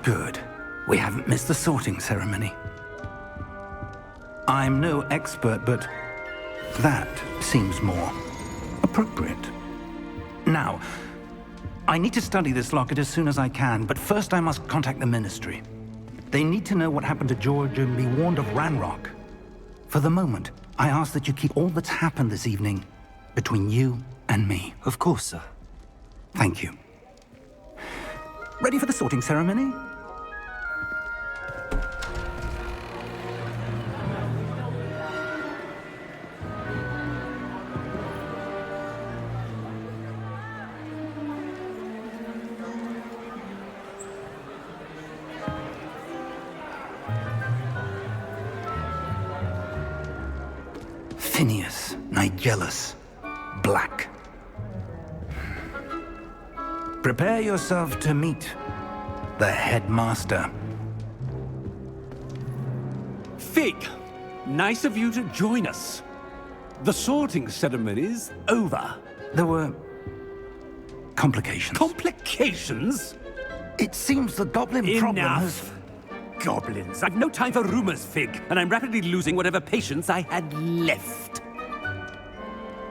Good. We haven't missed the sorting ceremony. I'm no expert, but that seems more appropriate. Now, I need to study this locket as soon as I can, but first I must contact the Ministry. They need to know what happened to George and be warned of Ranrock. For the moment, I ask that you keep all that's happened this evening between you and me. Of course, sir. Thank you. Ready for the sorting ceremony? Phineas, Nigellus, Black. Prepare yourself to meet the headmaster. Fig, nice of you to join us. The sorting ceremony's over. There were complications. Complications? It seems the goblin problem has... Enough. Goblins. I've no time for rumors, Fig, and I'm rapidly losing whatever patience I had left.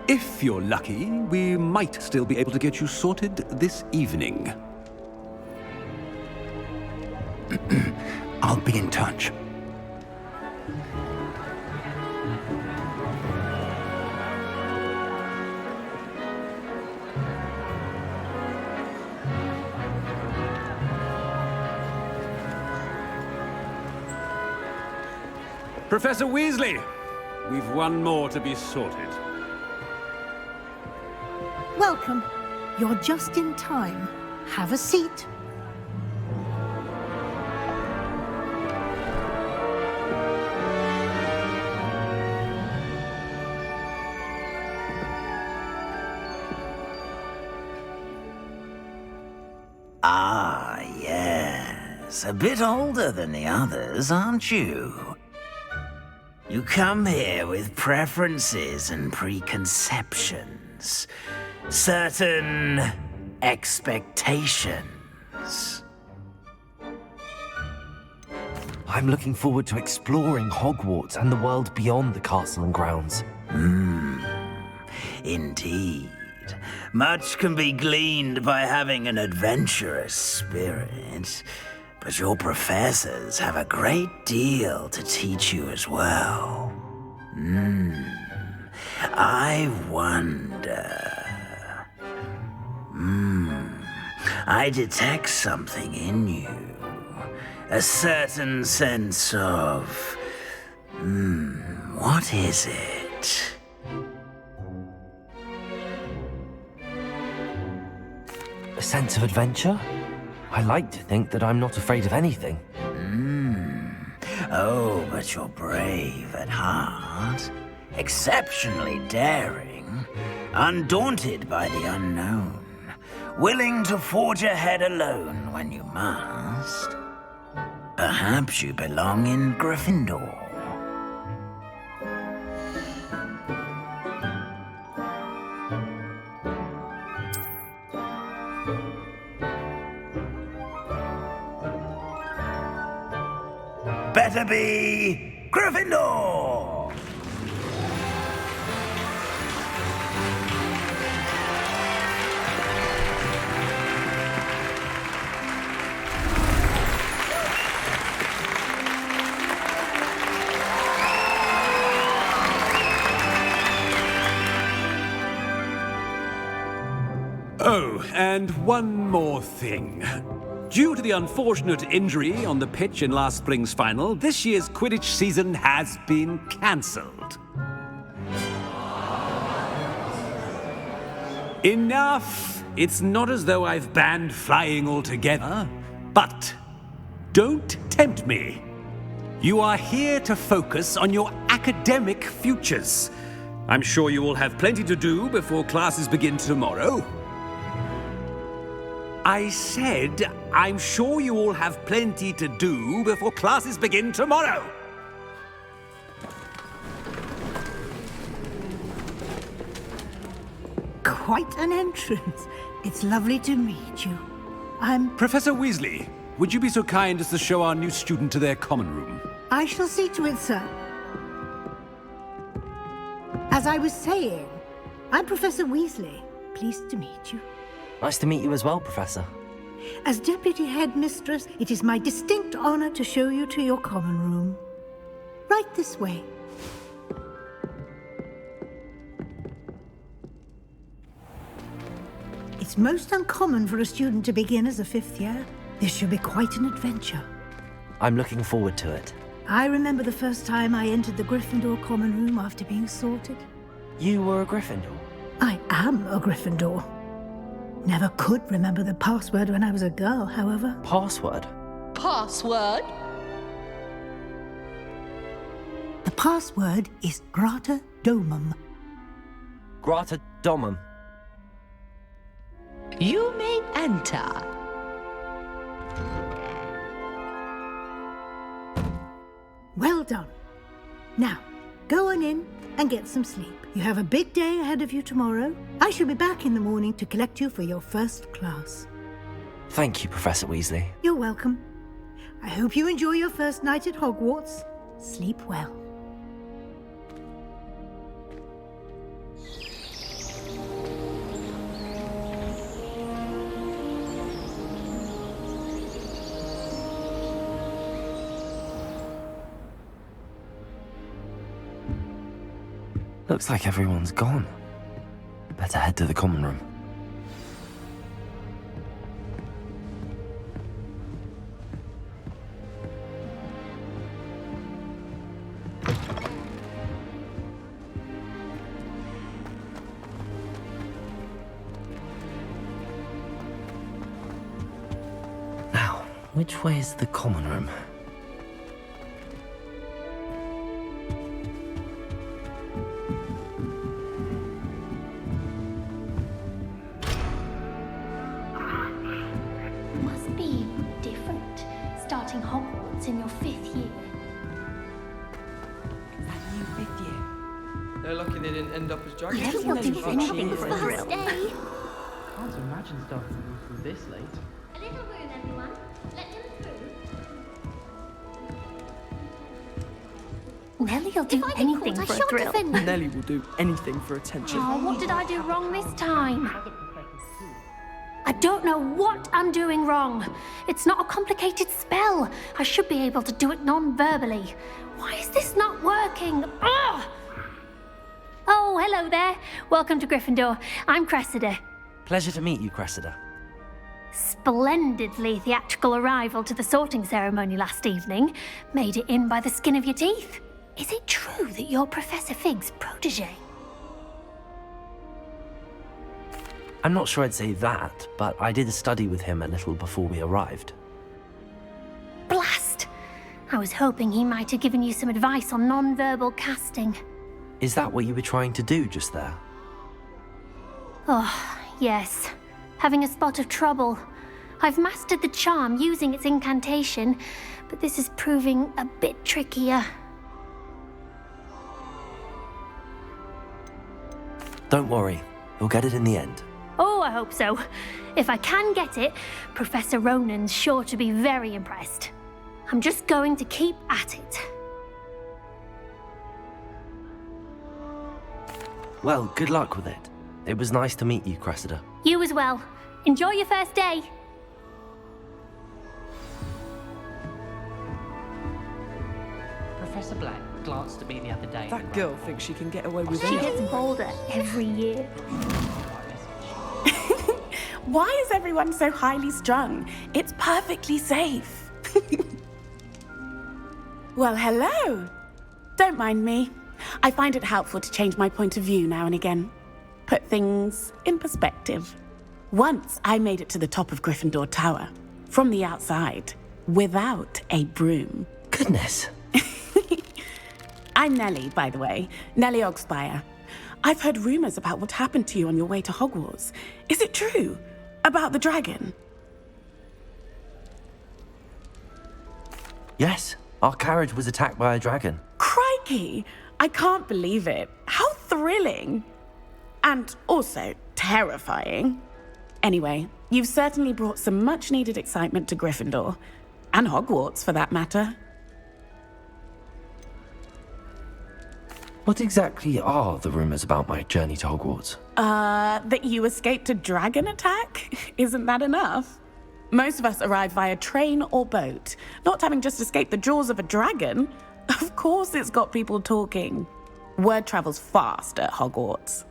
If you're lucky, we might still be able to get you sorted this evening. I'll be in touch. Professor Weasley, we've one more to be sorted. Welcome. You're just in time. Have a seat. Ah, yes. A bit older than the others, aren't you? You come here with preferences and preconceptions. Certain expectations. I'm looking forward to exploring Hogwarts and the world beyond the castle and grounds. Indeed. Much can be gleaned by having an adventurous spirit, but your professors have a great deal to teach you as well. I wonder... I detect something in you. A certain sense of... what is it? A sense of adventure? I like to think that I'm not afraid of anything. Oh, but you're brave at heart. Exceptionally daring. Undaunted by the unknown. Willing to forge ahead alone when you must. Perhaps you belong in Gryffindor. Better be Gryffindor! Oh, and one more thing. Due to the unfortunate injury on the pitch in last spring's final, this year's Quidditch season has been cancelled. Enough! It's not as though I've banned flying altogether, but don't tempt me. You are here to focus on your academic futures. I'm sure you will have plenty to do before classes begin tomorrow. I said, I'm sure you all have plenty to do before classes begin tomorrow. Quite an entrance. It's lovely to meet you. I'm... Professor Weasley, would you be so kind as to show our new student to their common room? I shall see to it, sir. As I was saying, I'm Professor Weasley. Pleased to meet you. Nice to meet you as well, Professor. As Deputy Headmistress, it is my distinct honor to show you to your common room. Right this way. It's most uncommon for a student to begin as a fifth year. This should be quite an adventure. I'm looking forward to it. I remember the first time I entered the Gryffindor common room after being sorted. You were a Gryffindor? I am a Gryffindor. Never could remember the password when I was a girl, however. Password? Password? The password is Grata Domum. Grata Domum. You may enter. Well done. Now, go on in and get some sleep. You have a big day ahead of you tomorrow. I shall be back in the morning to collect you for your first class. Thank you, Professor Weasley. You're welcome. I hope you enjoy your first night at Hogwarts. Sleep well. Looks like everyone's gone. Better head to the common room. Now, which way is the common room? Must be different, starting Hogwarts in your 5th year. You 5th year. They're lucky they didn't end up as dragons. Yes, you'll do anything for a thrill. Can't imagine starting school this late. A little room, everyone. Let him through. Nellie'll do anything for a thrill. Nellie will do anything for attention. Oh, what did I do wrong this time? I don't know what I'm doing wrong. It's not a complicated spell. I should be able to do it non-verbally. Why is this not working? Ugh! Oh, hello there. Welcome to Gryffindor. I'm Cressida. Pleasure to meet you, Cressida. Splendidly theatrical arrival to the sorting ceremony last evening. Made it in by the skin of your teeth. Is it true that you're Professor Fig's protege? I'm not sure I'd say that, but I did study with him a little before we arrived. Blast! I was hoping he might have given you some advice on non-verbal casting. Is that what you were trying to do just there? Oh, yes. Having a spot of trouble. I've mastered the charm using its incantation, but this is proving a bit trickier. Don't worry, you'll get it in the end. Oh, I hope so. If I can get it, Professor Ronan's sure to be very impressed. I'm just going to keep at it. Well, good luck with it. It was nice to meet you, Cressida. You as well. Enjoy your first day. Professor Black glanced at me the other day. That girl thinks she can get away with She anything. gets bolder every year. Why is everyone so highly strung? It's perfectly safe. Well, hello. Don't mind me. I find it helpful to change my point of view now and again. Put things in perspective. Once I made it to the top of Gryffindor Tower, from the outside, without a broom. Goodness. I'm Nellie, by the way. Nellie Ogspire. I've heard rumors about what happened to you on your way to Hogwarts. Is it true? About the dragon? Yes, our carriage was attacked by a dragon. Crikey! I can't believe it. How thrilling! And also terrifying. Anyway, you've certainly brought some much-needed excitement to Gryffindor. And Hogwarts, for that matter. What exactly are the rumors about my journey to Hogwarts? That you escaped a dragon attack? Isn't that enough? Most of us arrive via train or boat, not having just escaped the jaws of a dragon. Of course it's got people talking. Word travels fast at Hogwarts.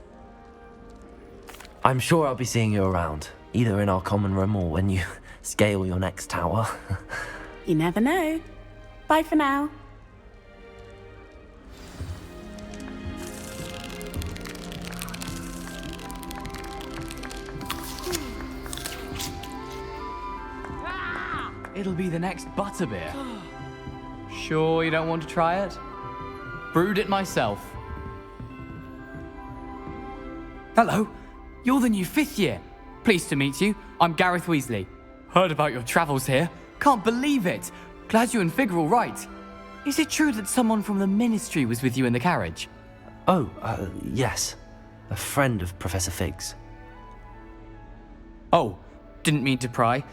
I'm sure I'll be seeing you around, either in our common room or when you scale your next tower. You never know. Bye for now. It'll be the next butterbeer. Sure you don't want to try it? Brewed it myself. Hello, you're the new 5th year. Pleased to meet you. I'm Gareth Weasley. Heard about your travels here. Can't believe it. Glad you and Fig are all right. Is it true that someone from the Ministry was with you in the carriage? Oh, yes. A friend of Professor Fig's. Oh, didn't mean to pry.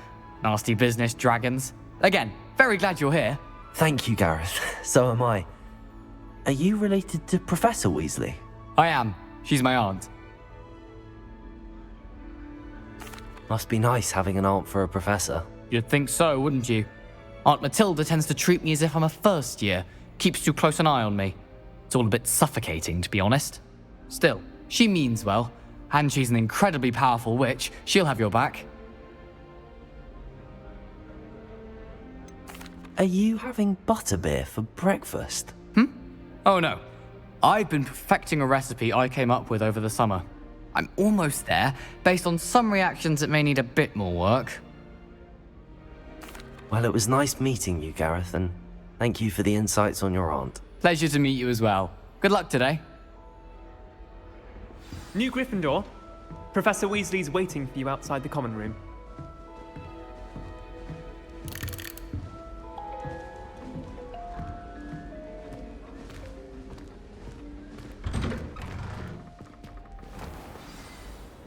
Nasty business, dragons. Again, very glad you're here. Thank you, Gareth. So am I. Are you related to Professor Weasley? I am. She's my aunt. Must be nice having an aunt for a professor. You'd think so, wouldn't you? Aunt Matilda tends to treat me as if I'm a first year. Keeps too close an eye on me. It's all a bit suffocating, to be honest. Still, she means well. And she's an incredibly powerful witch. She'll have your back. Are you having butterbeer for breakfast? Oh no. I've been perfecting a recipe I came up with over the summer. I'm almost there, based on some reactions that may need a bit more work. Well, it was nice meeting you, Gareth, and thank you for the insights on your aunt. Pleasure to meet you as well. Good luck today. New Gryffindor. Professor Weasley's waiting for you outside the common room.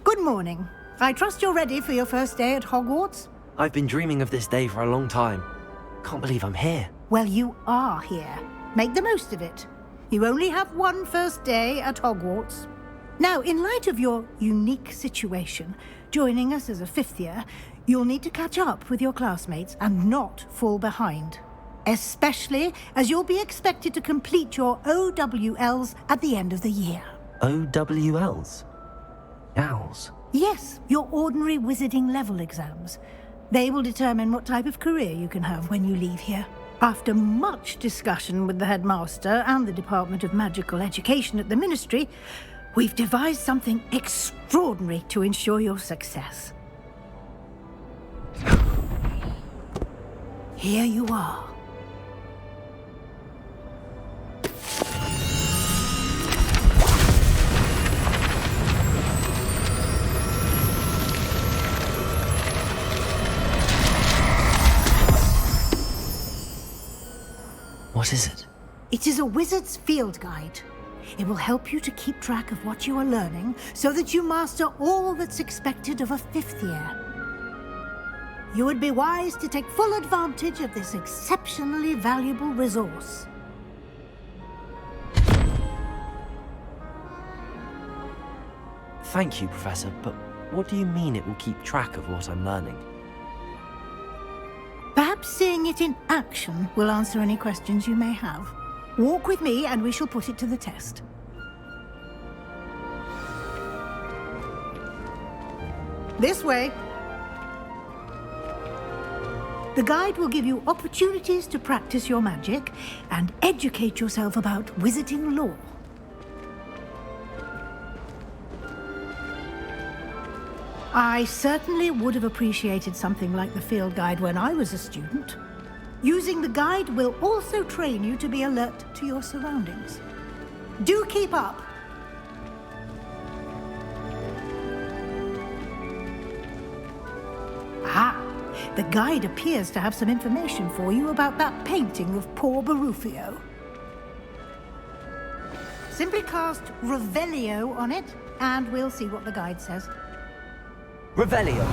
Good morning. I trust you're ready for your first day at Hogwarts? I've been dreaming of this day for a long time. Can't believe I'm here. Well, you are here. Make the most of it. You only have one first day at Hogwarts. Now, in light of your unique situation, joining us as a 5th year, you'll need to catch up with your classmates and not fall behind. Especially as you'll be expected to complete your OWLs at the end of the year. OWLs? Owls? Yes, your ordinary wizarding level exams. They will determine what type of career you can have when you leave here. After much discussion with the headmaster and the Department of Magical Education at the Ministry, we've devised something extraordinary to ensure your success. Here you are. What is it? It is a wizard's field guide. It will help you to keep track of what you are learning so that you master all that's expected of a 5th year. You would be wise to take full advantage of this exceptionally valuable resource. Thank you, Professor, but what do you mean it will keep track of what I'm learning? Perhaps seeing it in action will answer any questions you may have. Walk with me and we shall put it to the test. This way. The guide will give you opportunities to practice your magic and educate yourself about wizarding lore. I certainly would have appreciated something like the field guide when I was a student. Using the guide will also train you to be alert to your surroundings. Do keep up! Ah, the guide appears to have some information for you about that painting of poor Barufio. Simply cast Revelio on it, and we'll see what the guide says. Revelio.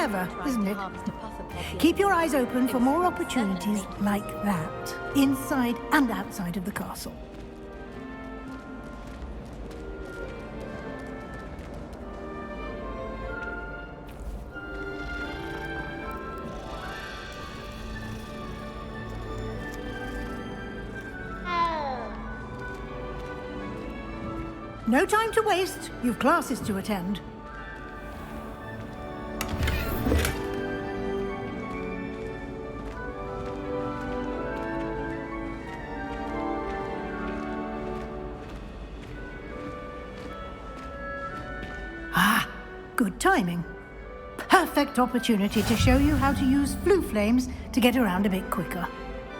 clever, isn't it? Keep your eyes open for more opportunities like that, inside and outside of the castle. No time to waste. You've classes to attend. Ah, good timing. Perfect opportunity to show you how to use flue flames to get around a bit quicker.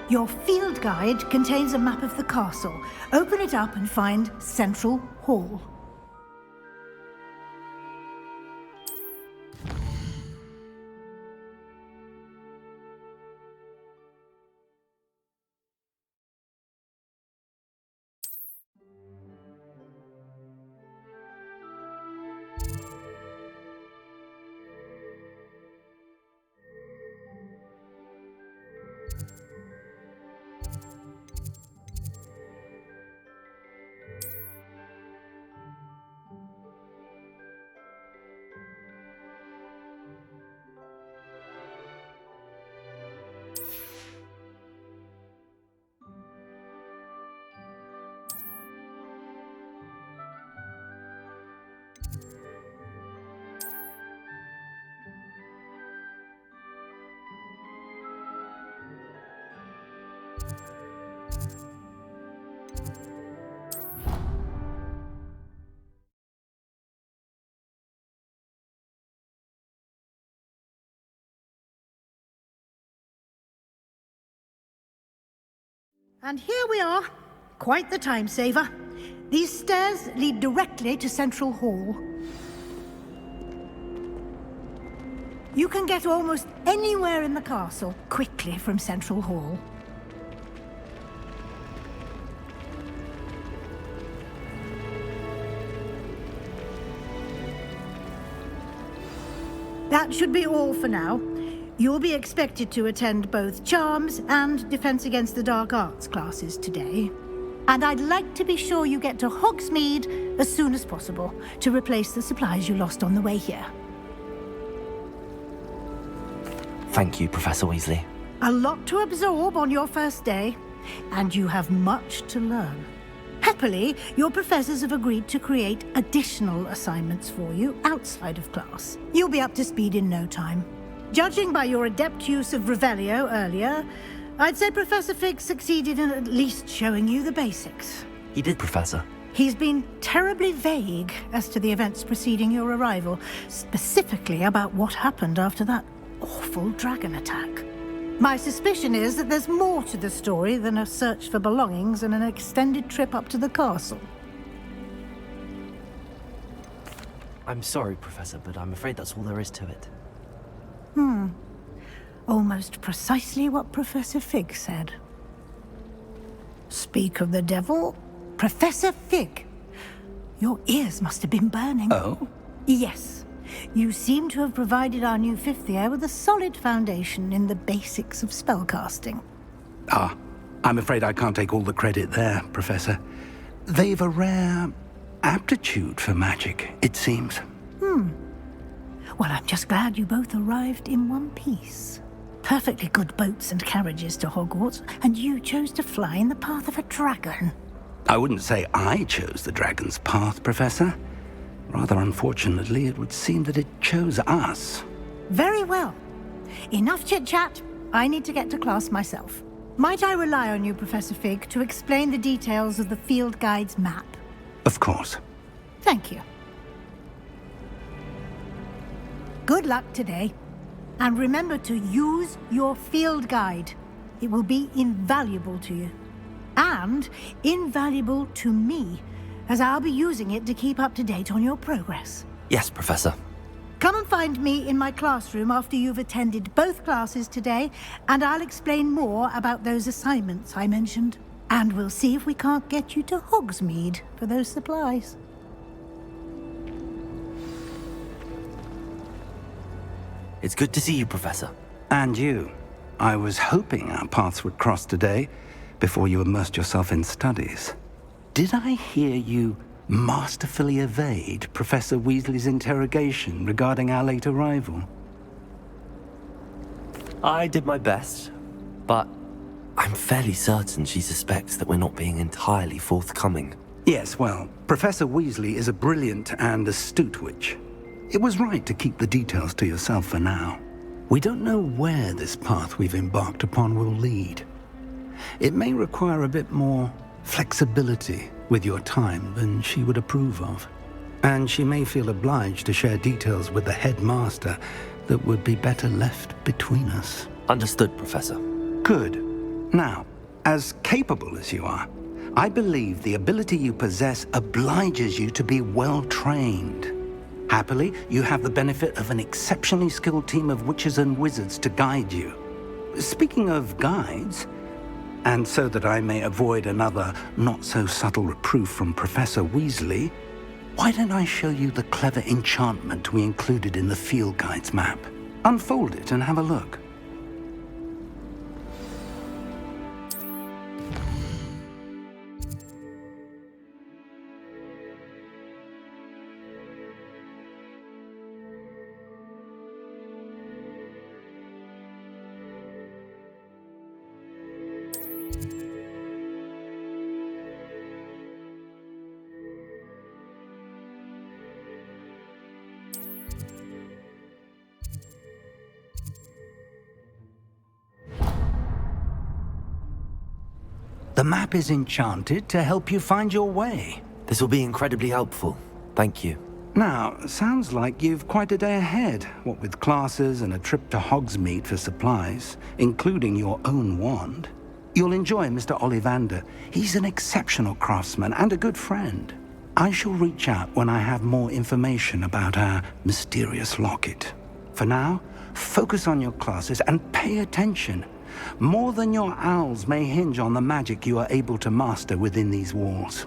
Your field guide contains a map of the castle. Open it up and find Central Hall. And here we are. Quite the time saver. These stairs lead directly to Central Hall. You can get almost anywhere in the castle quickly from Central Hall. That should be all for now. You'll be expected to attend both Charms and Defense Against the Dark Arts classes today. And I'd like to be sure you get to Hogsmeade as soon as possible to replace the supplies you lost on the way here. Thank you, Professor Weasley. A lot to absorb on your first day, and you have much to learn. Happily, your professors have agreed to create additional assignments for you outside of class. You'll be up to speed in no time. Judging by your adept use of Revelio earlier, I'd say Professor Fig succeeded in at least showing you the basics. He did, Professor. He's been terribly vague as to the events preceding your arrival, specifically about what happened after that awful dragon attack. My suspicion is that there's more to the story than a search for belongings and an extended trip up to the castle. I'm sorry, Professor, but I'm afraid that's all there is to it. Almost precisely what Professor Fig said. Speak of the devil, Professor Fig. Your ears must have been burning. Oh? Yes. You seem to have provided our new fifth year with a solid foundation in the basics of spellcasting. Ah, I'm afraid I can't take all the credit there, Professor. They've a rare aptitude for magic, it seems. Well, I'm just glad you both arrived in one piece. Perfectly good boats and carriages to Hogwarts, and you chose to fly in the path of a dragon. I wouldn't say I chose the dragon's path, Professor. Rather unfortunately, it would seem that it chose us. Very well. Enough chit-chat. I need to get to class myself. Might I rely on you, Professor Fig, to explain the details of the field guide's map? Of course. Thank you. Good luck today. And remember to use your field guide. It will be invaluable to you. And invaluable to me, as I'll be using it to keep up to date on your progress. Yes, Professor. Come and find me in my classroom after you've attended both classes today, and I'll explain more about those assignments I mentioned. And we'll see if we can't get you to Hogsmeade for those supplies. It's good to see you, Professor. And you. I was hoping our paths would cross today, before you immersed yourself in studies. Did I hear you masterfully evade Professor Weasley's interrogation regarding our late arrival? I did my best, but I'm fairly certain she suspects that we're not being entirely forthcoming. Yes, well, Professor Weasley is a brilliant and astute witch. It was right to keep the details to yourself for now. We don't know where this path we've embarked upon will lead. It may require a bit more flexibility with your time than she would approve of. And she may feel obliged to share details with the headmaster that would be better left between us. Understood, Professor. Good. Now, as capable as you are, I believe the ability you possess obliges you to be well-trained. Happily, you have the benefit of an exceptionally skilled team of witches and wizards to guide you. Speaking of guides, and so that I may avoid another not-so-subtle reproof from Professor Weasley, why don't I show you the clever enchantment we included in the field guide's map? Unfold it and have a look. The map is enchanted to help you find your way. This will be incredibly helpful. Thank you. Now, sounds like you've quite a day ahead, what with classes and a trip to Hogsmeade for supplies, including your own wand. You'll enjoy Mr. Ollivander. He's an exceptional craftsman and a good friend. I shall reach out when I have more information about our mysterious locket. For now, focus on your classes and pay attention. More than your owls may hinge on the magic you are able to master within these walls.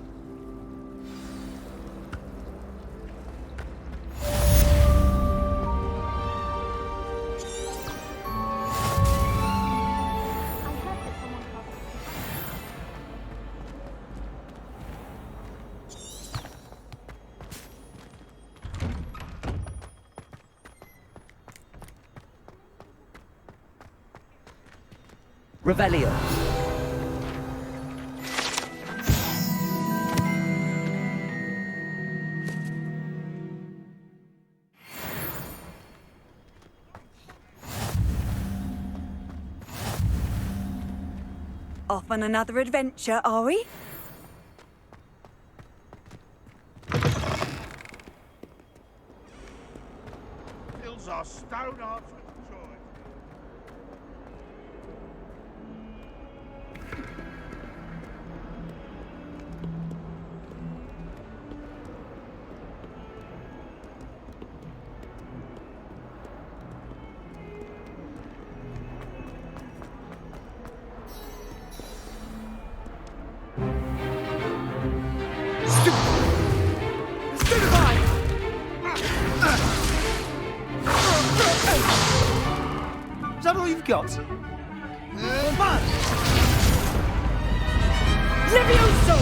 Revelio. Off on another adventure, are we? Hills are stone hard for joy. Is that all you've got? Levioso!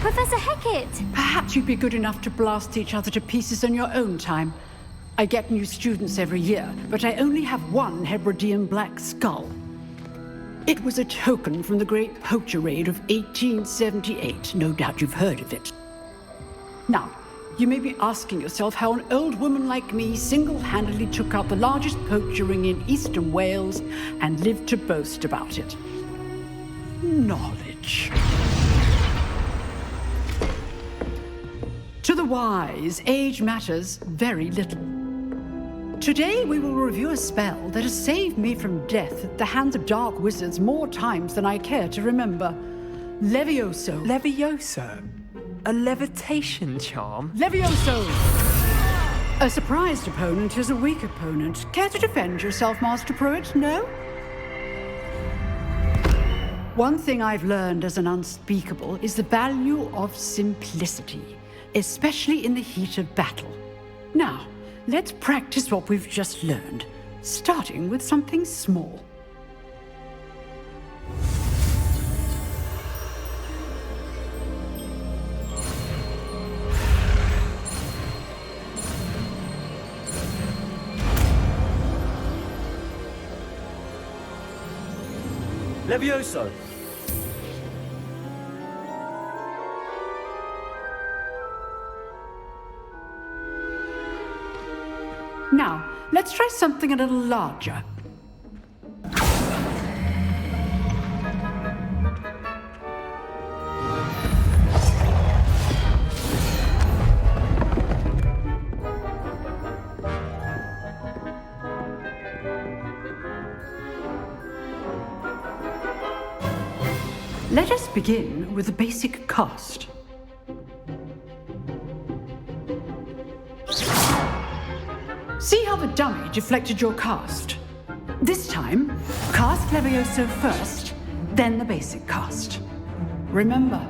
Professor Hecat! Perhaps you'd be good enough to blast each other to pieces in your own time. I get new students every year, but I only have one Hebridean black skull. It was a token from the Great Poacher Raid of 1878. No doubt you've heard of it. Now, you may be asking yourself how an old woman like me single-handedly took out the largest poacher ring in eastern Wales and lived to boast about it. Knowledge. To the wise, age matters very little. Today we will review a spell that has saved me from death at the hands of dark wizards more times than I care to remember. Levioso. Levioso? A levitation charm? Levioso! A surprised opponent is a weak opponent. Care to defend yourself, Master Pruitt? No? One thing I've learned as an unspeakable is the value of simplicity, especially in the heat of battle. Now, let's practice what we've just learned. starting with something small. Levioso! Now, let's try something a little larger. Let us begin with the basic cast. See how the dummy deflected your cast? This time, cast Levioso first, then the basic cast. Remember,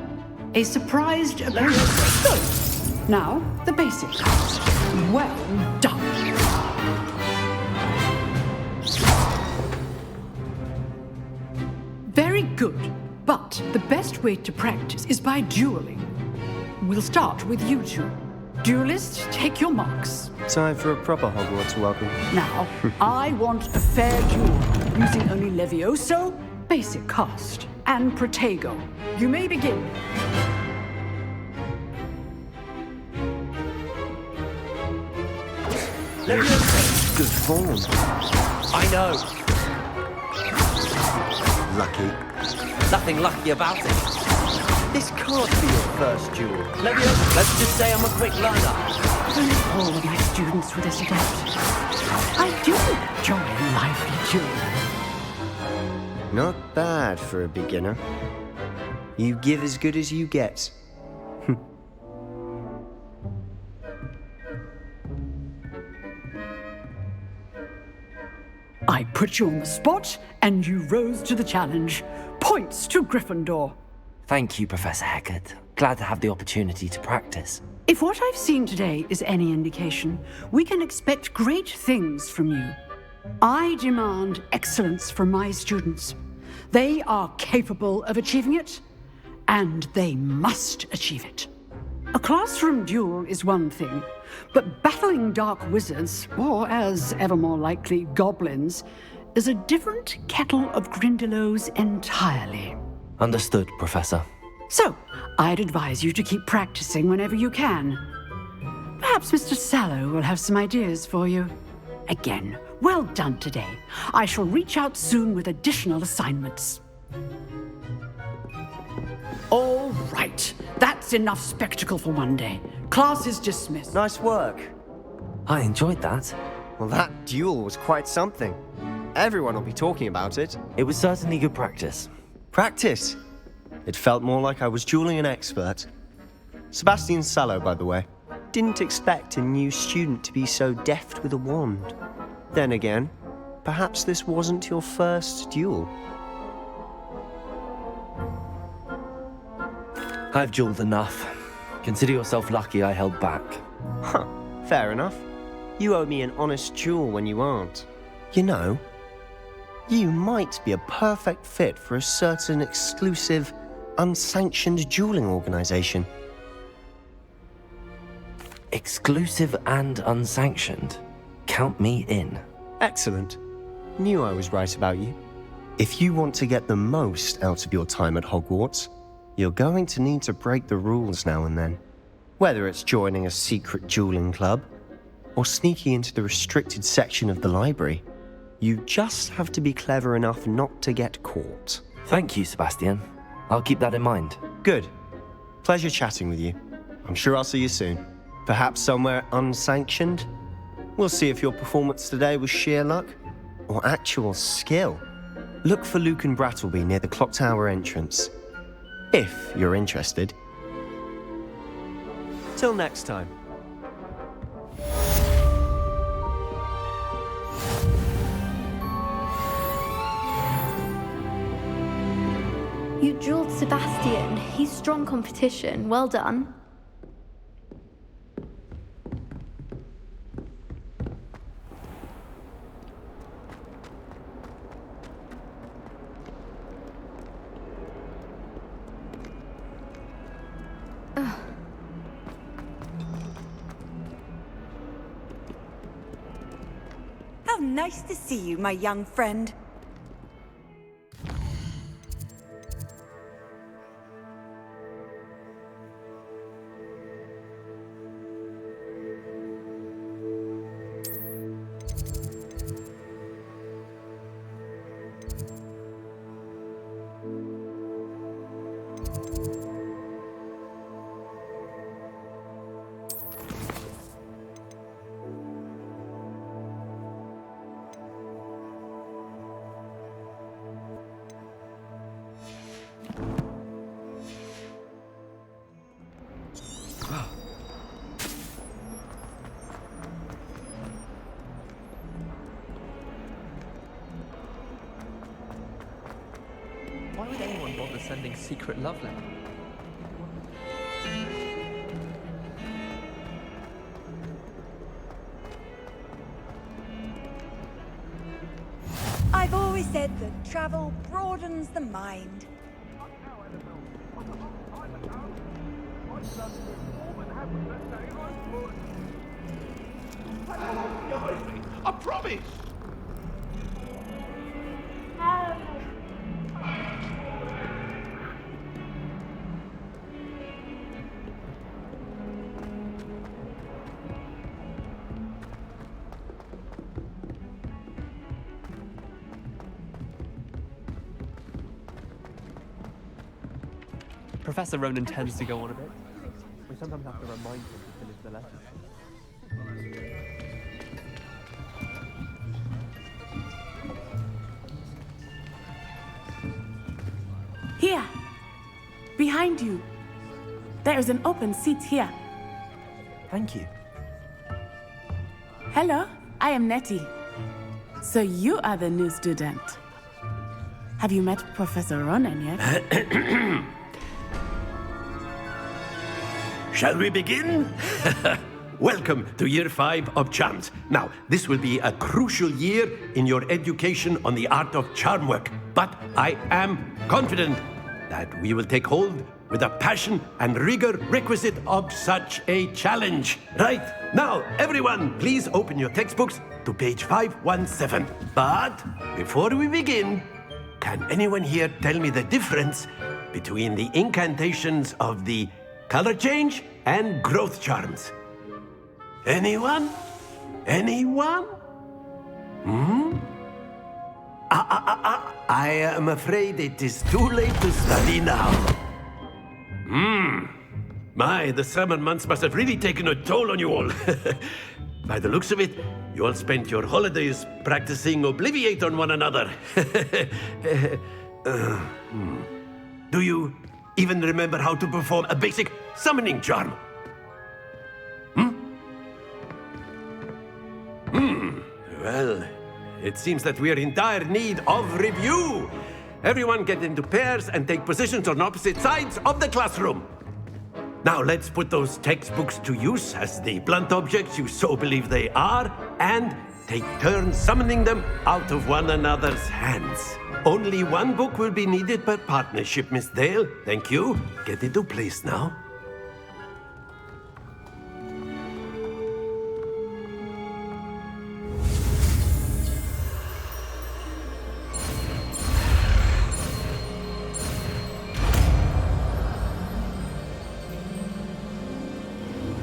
a surprised appearance. Good. Now, the basic cast. Well done. Very good. But the best way to practice is by dueling. We'll start with you two. Duelists, take your marks. Time for a proper Hogwarts welcome. Now, I want a fair duel, using only Levioso, basic cast, and Protego. You may begin. Levioso! Good form. I know. Lucky. Nothing lucky about it. This can't be your first duel. Levioso, let's just say I'm a quick learner. All of my students with this adept. I do enjoy a lively duel. Not bad for a beginner. You give as good as you get. I put you on the spot, and you rose to the challenge. Points to Gryffindor. Thank you, Professor Hecat. Glad to have the opportunity to practice. If what I've seen today is any indication, we can expect great things from you. I demand excellence from my students. They are capable of achieving it, and they must achieve it. A classroom duel is one thing, but battling dark wizards, or as ever more likely, goblins, is a different kettle of Grindylows entirely. Understood, Professor. So, I'd advise you to keep practicing whenever you can. Perhaps Mr. Sallow will have some ideas for you. Again, well done today. I shall reach out soon with additional assignments. All right, that's enough spectacle for one day. Class is dismissed. Nice work. I enjoyed that. Well, that duel was quite something. Everyone will be talking about it. It was certainly good practice. Practice? It felt more like I was dueling an expert. Sebastian Sallow, by the way. Didn't expect a new student to be so deft with a wand. Then again, perhaps this wasn't your first duel. I've dueled enough. Consider yourself lucky I held back. Huh, fair enough. You owe me an honest duel when you aren't. You know, you might be a perfect fit for a certain exclusive, unsanctioned dueling organization. Exclusive and unsanctioned? Count me in. Excellent. Knew I was right about you. If you want to get the most out of your time at Hogwarts, you're going to need to break the rules now and then. Whether it's joining a secret dueling club, or sneaking into the restricted section of the library, you just have to be clever enough not to get caught. Thank you, Sebastian. I'll keep that in mind. Good. Pleasure chatting with you. I'm sure I'll see you soon. Perhaps somewhere unsanctioned? We'll see if your performance today was sheer luck or actual skill. Look for Luke and Brattleby near the clock tower entrance, if you're interested. Till next time. You dueled Sebastian. He's strong competition. Well done. Nice to see you, my young friend. Why would anyone bother sending secret love letters? I've always said that travel broadens the mind. I promise! Professor Ronan tends to go on a bit. We sometimes have to remind him to finish the letter. Here, behind you. There is an open seat here. Thank you. Hello, I am Nettie. So you are the new student. Have you met Professor Ronan yet? Shall we begin? Welcome to Year 5 of Charms. Now, this will be a crucial year in your education on the art of charm work, but I am confident that we will take hold with the passion and rigor requisite of such a challenge. Right, now, everyone, please open your textbooks to page 517. But before we begin, can anyone here tell me the difference between the incantations of the color change and growth charms? Anyone? Anyone? I am afraid it is too late to study now. My, the summer months must have really taken a toll on you all. By the looks of it, you all spent your holidays practicing Obliviate on one another. Do you even remember how to perform a basic summoning charm? Well, it seems that we are in dire need of review. Everyone get into pairs and take positions on opposite sides of the classroom. Now let's put those textbooks to use as the blunt objects you so believe they are, and take turns summoning them out of one another's hands. Only one book will be needed per partnership, Miss Dale. Thank you. Get into place now.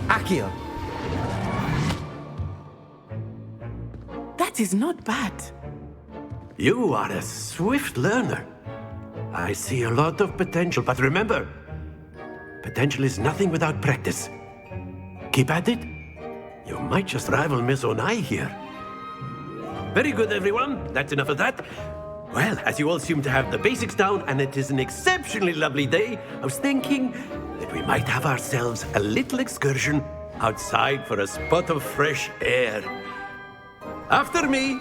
Accio. That is not bad. You are a swift learner. I see a lot of potential, but remember, potential is nothing without practice. Keep at it. You might just rival Miss Onai here. Very good, everyone. That's enough of that. Well, as you all seem to have the basics down, and it is an exceptionally lovely day, I was thinking that we might have ourselves a little excursion outside for a spot of fresh air. After me.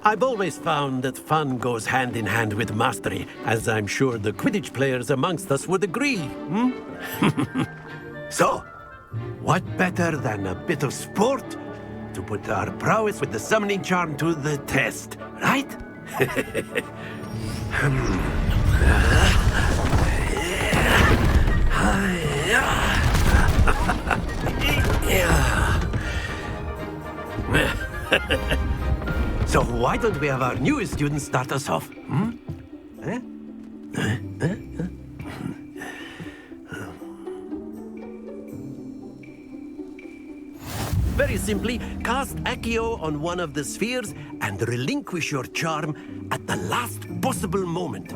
I've always found that fun goes hand in hand with mastery, as I'm sure the Quidditch players amongst us would agree. So, what better than a bit of sport to put our prowess with the summoning charm to the test, right? So why don't we have our newest student start us off? Eh? Very simply, cast Accio on one of the spheres and relinquish your charm at the last possible moment.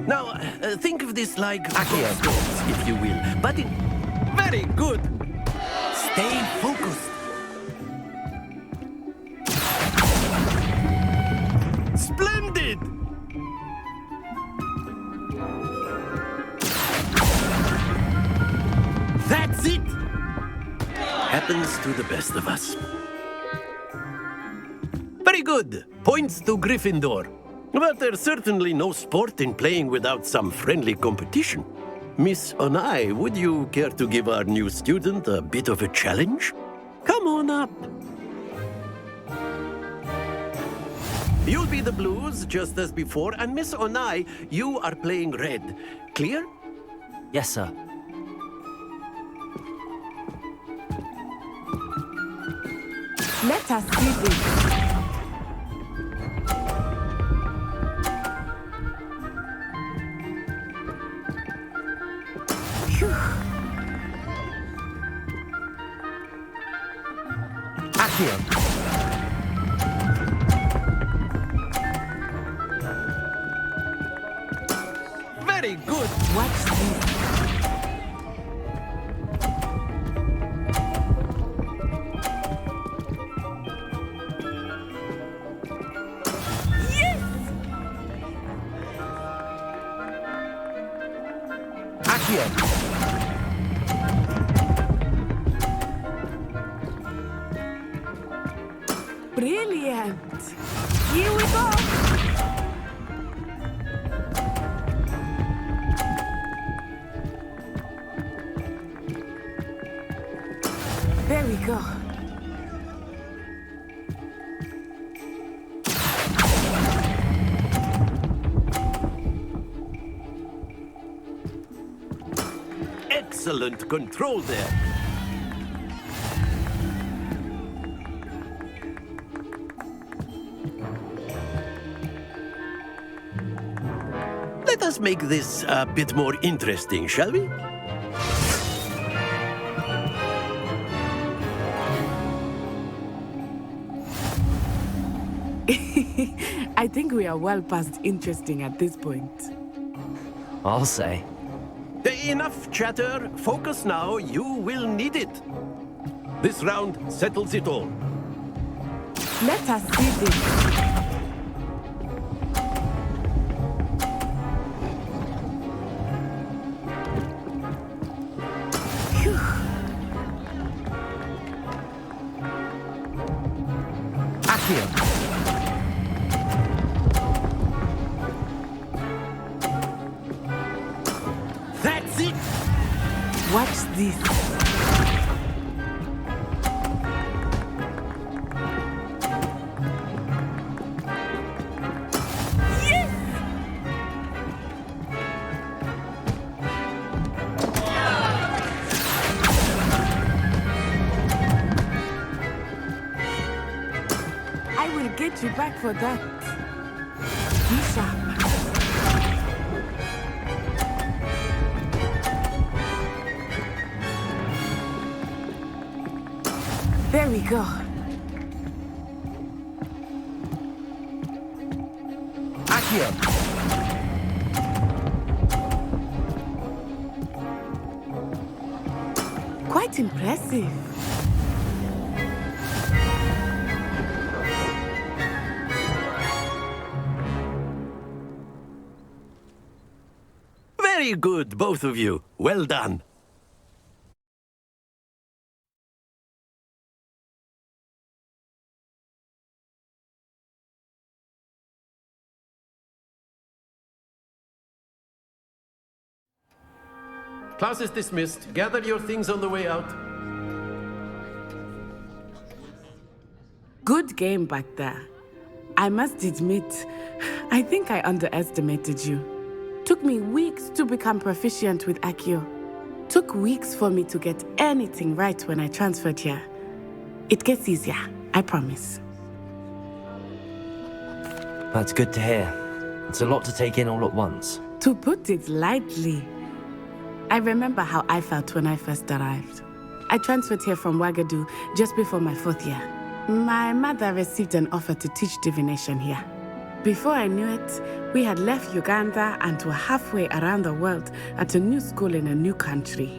Now, think of this like Accio stones, if you will, but in... Very good! Stay focused. Splendid! That's it! Happens to the best of us. Very good. Points to Gryffindor. But there's certainly no sport in playing without some friendly competition. Miss Onai, would you care to give our new student a bit of a challenge? Come on up. You'll be the blues, just as before, and Miss Onai, you are playing red. Clear? Yes, sir. Let us see this. Accio. Very good. Watch this. Brilliant! Here we go! There we go. Excellent control there. Let us make this a bit more interesting, shall we? I think we are well past interesting at this point. I'll say. Enough chatter. Focus now. You will need it. This round settles it all. Let us see this. That's it! Watch this. Yes! I will get you back for that. Be sharp. There we go. Accio. Quite impressive. Very good, both of you. Well done. Class is dismissed. Gather your things on the way out. Good game back there. I must admit, I think I underestimated you. Took me weeks to become proficient with Accio. Took weeks for me to get anything right when I transferred here. It gets easier, I promise. That's good to hear. It's a lot to take in all at once. To put it lightly, I remember how I felt when I first arrived. I transferred here from Wagadu just before my 4th year. My mother received an offer to teach divination here. Before I knew it, we had left Uganda and were halfway around the world at a new school in a new country.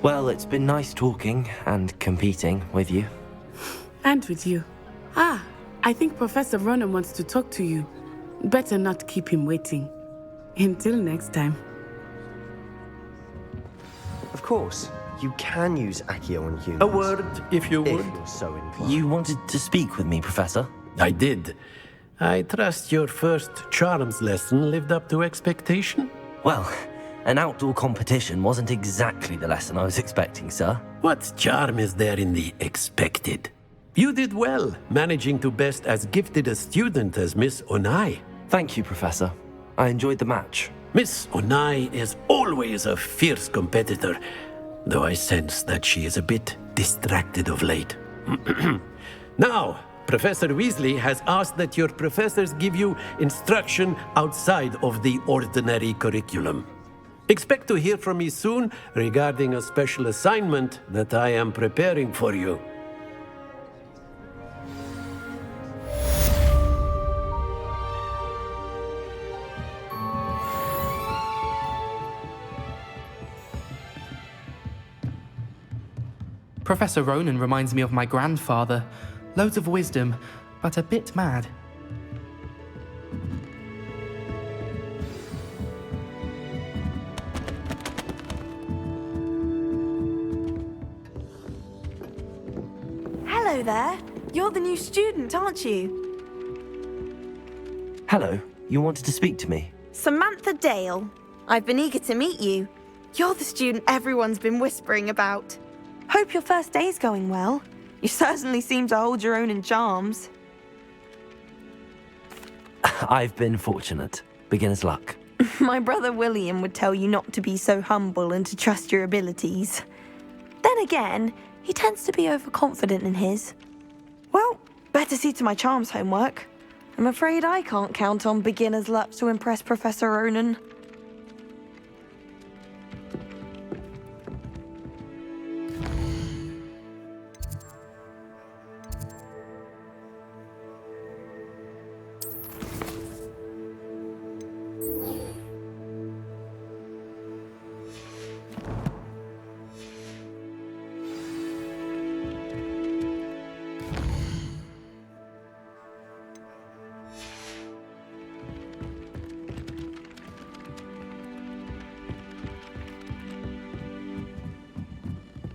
Well, it's been nice talking and competing with you. And with you. I think Professor Ronan wants to talk to you. Better not keep him waiting. Until next time. Of course, you can use Accio on humans. A word, if you would. If you're so inclined. You wanted to speak with me, Professor? I did. I trust your first charms lesson lived up to expectation? Well, an outdoor competition wasn't exactly the lesson I was expecting, sir. What charm is there in the expected? You did well, managing to best as gifted a student as Miss Onai. Thank you, Professor. I enjoyed the match. Miss Onai is always a fierce competitor, though I sense that she is a bit distracted of late. Now, Professor Weasley has asked that your professors give you instruction outside of the ordinary curriculum. Expect to hear from me soon regarding a special assignment that I am preparing for you. Professor Ronan reminds me of my grandfather. Loads of wisdom, but a bit mad. Hello there. You're the new student, aren't you? Hello, you wanted to speak to me? Samantha Dale. I've been eager to meet you. You're the student everyone's been whispering about. Hope your first day's going well. You certainly seem to hold your own in charms. I've been fortunate. Beginner's luck. My brother William would tell you not to be so humble and to trust your abilities. Then again, he tends to be overconfident in his. Well, better see to my charms homework. I'm afraid I can't count on beginner's luck to impress Professor Ronan.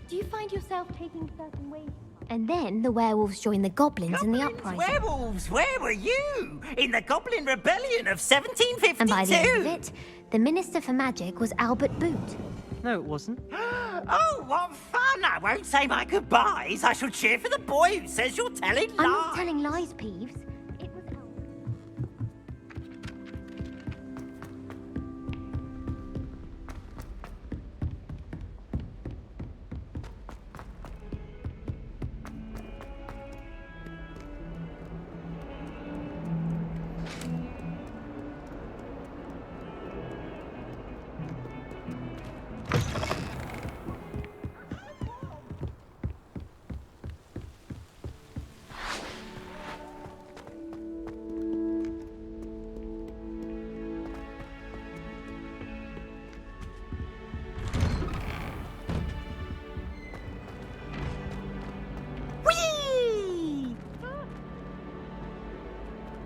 Do you find yourself taking certain ways? And then the werewolves joined the goblins in the uprising. Werewolves, where were you? In the Goblin Rebellion of 1752? And by the end of it, the Minister for Magic was Albert Boot. No, it wasn't. Oh, what fun! I won't say my goodbyes. I shall cheer for the boy who says you're telling lies. I'm not telling lies, Peeves. It was Albert.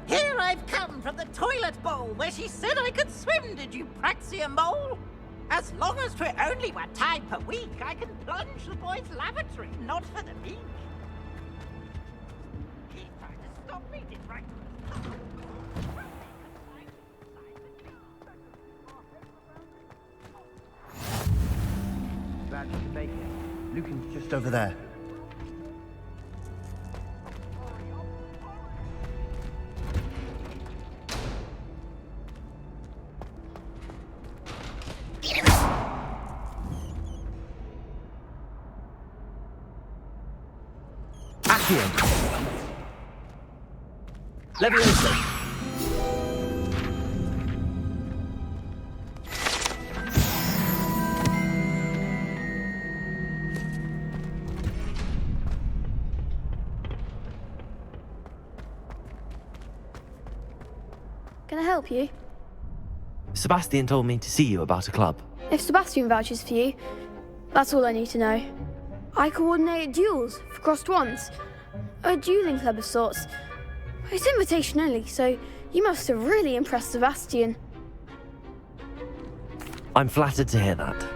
Here I've come from the toilet bowl where she said I could swim, did you praxia mole? As long as 'twere only 1 time per week, I can plunge the boy's lavatory, not for the meek. He's trying to stop me, did right? Lucan's just over there. Accio. Levioso. Can I help you? Sebastian told me to see you about a club. If Sebastian vouches for you, that's all I need to know. I coordinate duels for crossed wands. A dueling club of sorts. It's invitation only, so you must have really impressed Sebastian. I'm flattered to hear that.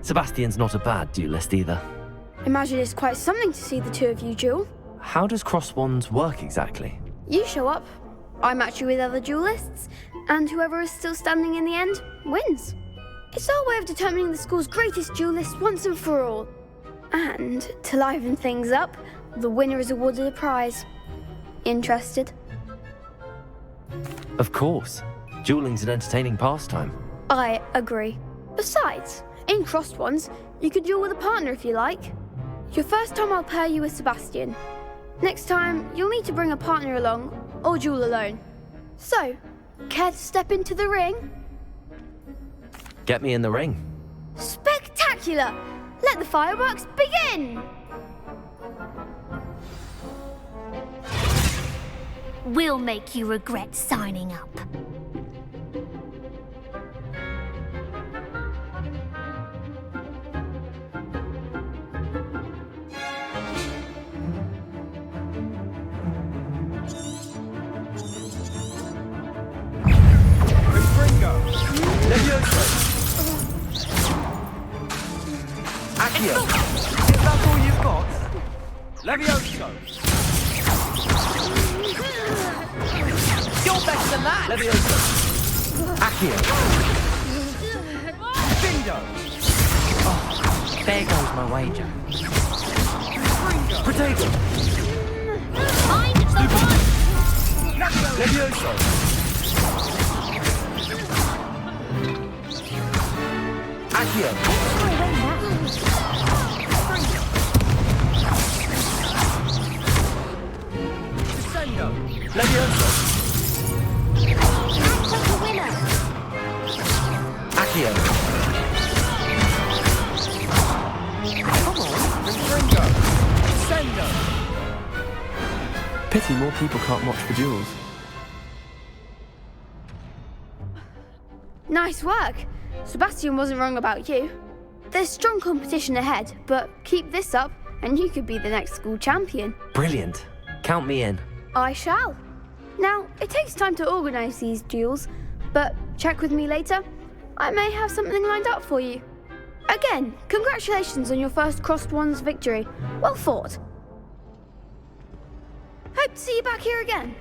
Sebastian's not a bad duelist either. Imagine it's quite something to see the two of you duel. How does cross wands work exactly? You show up, I match you with other duelists, and whoever is still standing in the end wins. It's our way of determining the school's greatest duelist once and for all. And to liven things up, the winner is awarded a prize. Interested? Of course. Dueling's an entertaining pastime. I agree. Besides, in crossed ones, you could duel with a partner if you like. Your first time I'll pair you with Sebastian. Next time, you'll need to bring a partner along, or duel alone. So, care to step into the ring? Get me in the ring. Spectacular! Let the fireworks begin! We'll make you regret signing up. Accio! Is that all you've got? Levioso! You're better than that! Levioso! Accio! Bingo! Oh, there goes my wager. Potato! Find the one! Levioso! Accio! Levioso! Act's the winner! Accio! Come on, Ringo! Sendo! Pity more people can't watch the duels. Nice work! Sebastian wasn't wrong about you. There's strong competition ahead, but keep this up and you could be the next school champion. Brilliant. Count me in. I shall. Now, it takes time to organise these duels, but check with me later. I may have something lined up for you. Again, congratulations on your first crossed wands victory. Well fought. Hope to see you back here again.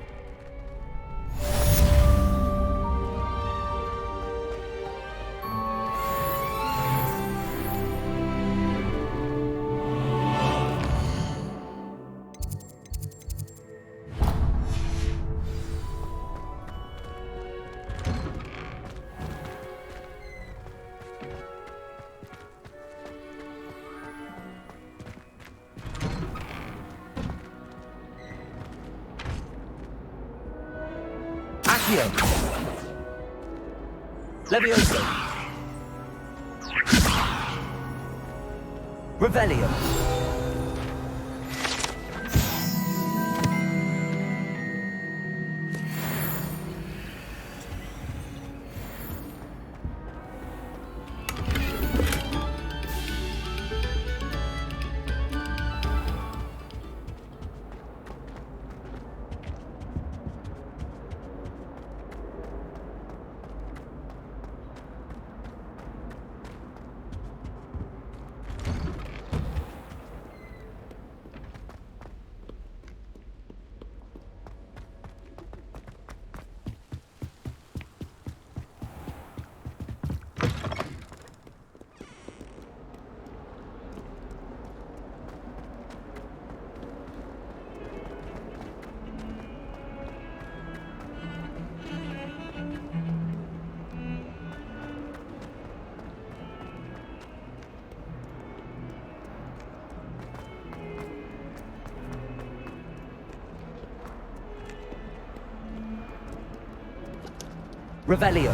Accio! Levioso! Revelio! Revelio.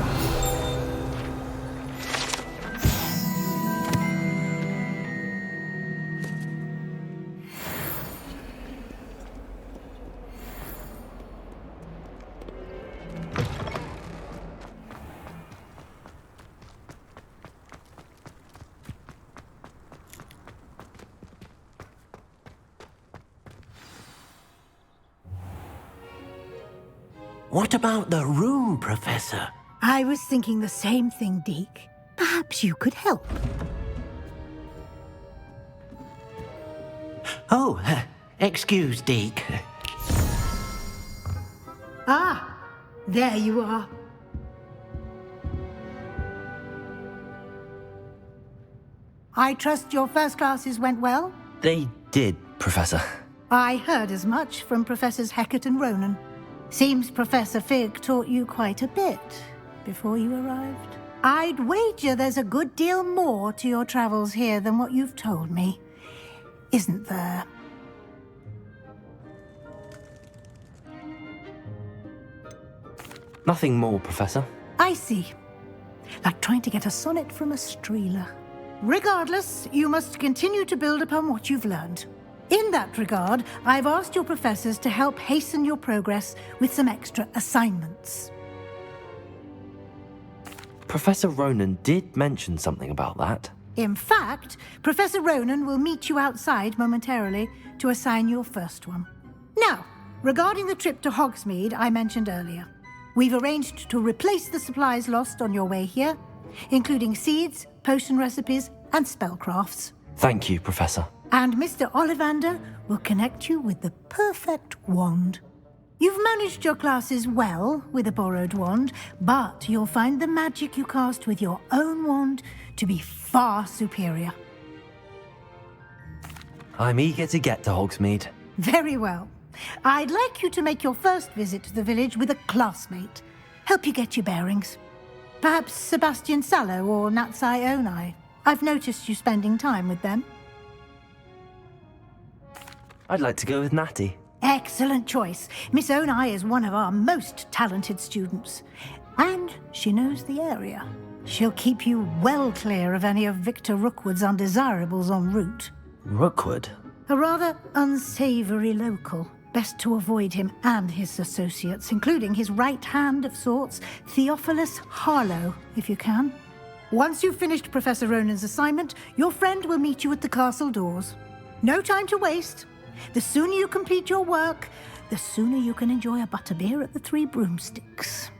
What about the room, Professor? I was thinking the same thing, Deke. Perhaps you could help. Oh, excuse, Deke. Ah, there you are. I trust your first classes went well? They did, Professor. I heard as much from Professors Hecat and Ronan. Seems Professor Fig taught you quite a bit before you arrived. I'd wager there's a good deal more to your travels here than what you've told me. Isn't there? Nothing more, Professor. I see. Like trying to get a sonnet from a streeler. Regardless, you must continue to build upon what you've learned. In that regard, I've asked your professors to help hasten your progress with some extra assignments. Professor Ronan did mention something about that. In fact, Professor Ronan will meet you outside momentarily to assign your first one. Now, regarding the trip to Hogsmeade I mentioned earlier, we've arranged to replace the supplies lost on your way here, including seeds, potion recipes, and spellcrafts. Thank you, Professor. And Mr. Ollivander will connect you with the perfect wand. You've managed your classes well with a borrowed wand, but you'll find the magic you cast with your own wand to be far superior. I'm eager to get to Hogsmeade. Very well. I'd like you to make your first visit to the village with a classmate. Help you get your bearings. Perhaps Sebastian Sallow or Natsai Onai. I've noticed you spending time with them. I'd like to go with Natty. Excellent choice. Miss Onai is one of our most talented students. And she knows the area. She'll keep you well clear of any of Victor Rookwood's undesirables en route. Rookwood? A rather unsavory local. Best to avoid him and his associates, including his right hand of sorts, Theophilus Harlow, if you can. Once you've finished Professor Ronan's assignment, your friend will meet you at the castle doors. No time to waste. The sooner you complete your work, the sooner you can enjoy a butterbeer at the Three Broomsticks.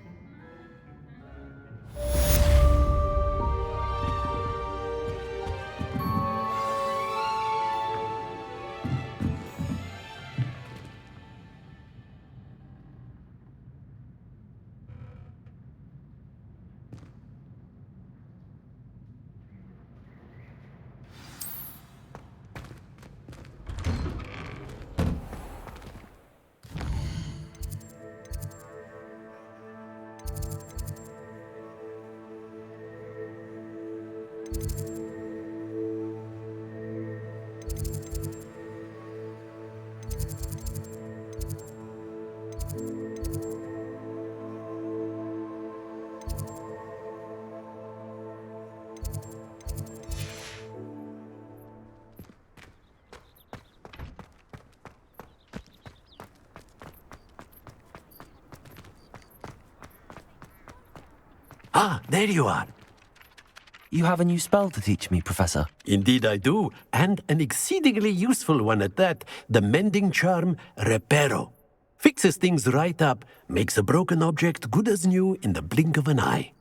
Ah, there you are. You have a new spell to teach me, Professor. Indeed I do, and an exceedingly useful one at that, the mending charm Reparo. Fixes things right up, makes a broken object good as new in the blink of an eye.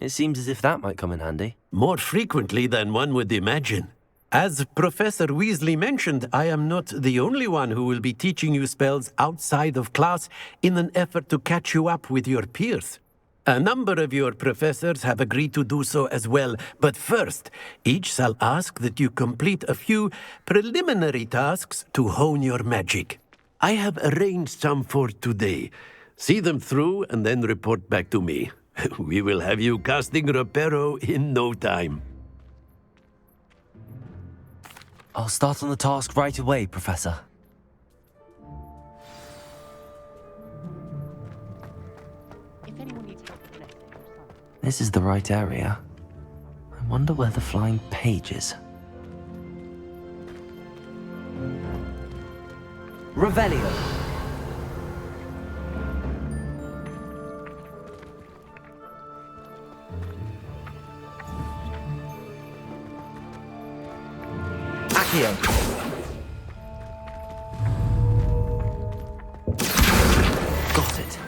It seems as if that might come in handy. More frequently than one would imagine. As Professor Weasley mentioned, I am not the only one who will be teaching you spells outside of class in an effort to catch you up with your peers. A number of your professors have agreed to do so as well, but first, each shall ask that you complete a few preliminary tasks to hone your magic. I have arranged some for today. See them through and then report back to me. We will have you casting Reparo in no time. I'll start on the task right away, Professor. If anyone needs This is the right area. I wonder where the flying page is. Revelio! Accio! Got it.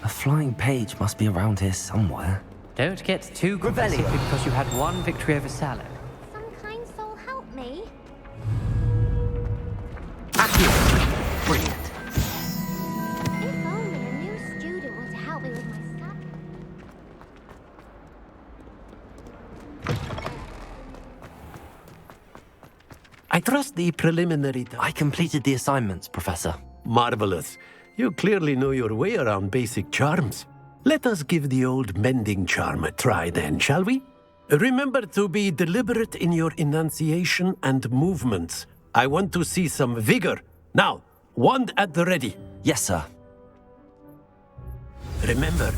A flying page must be around here somewhere. Don't get too aggressive because you had one victory over Sallow. Some kind soul help me. Accio! Brilliant. If only a new student were to help me with my stuff. I trust the preliminary... I completed the assignments, Professor. Marvelous. You clearly know your way around basic charms. Let us give the old mending charm a try then, shall we? Remember to be deliberate in your enunciation and movements. I want to see some vigor. Now, wand at the ready. Yes, sir. Remember,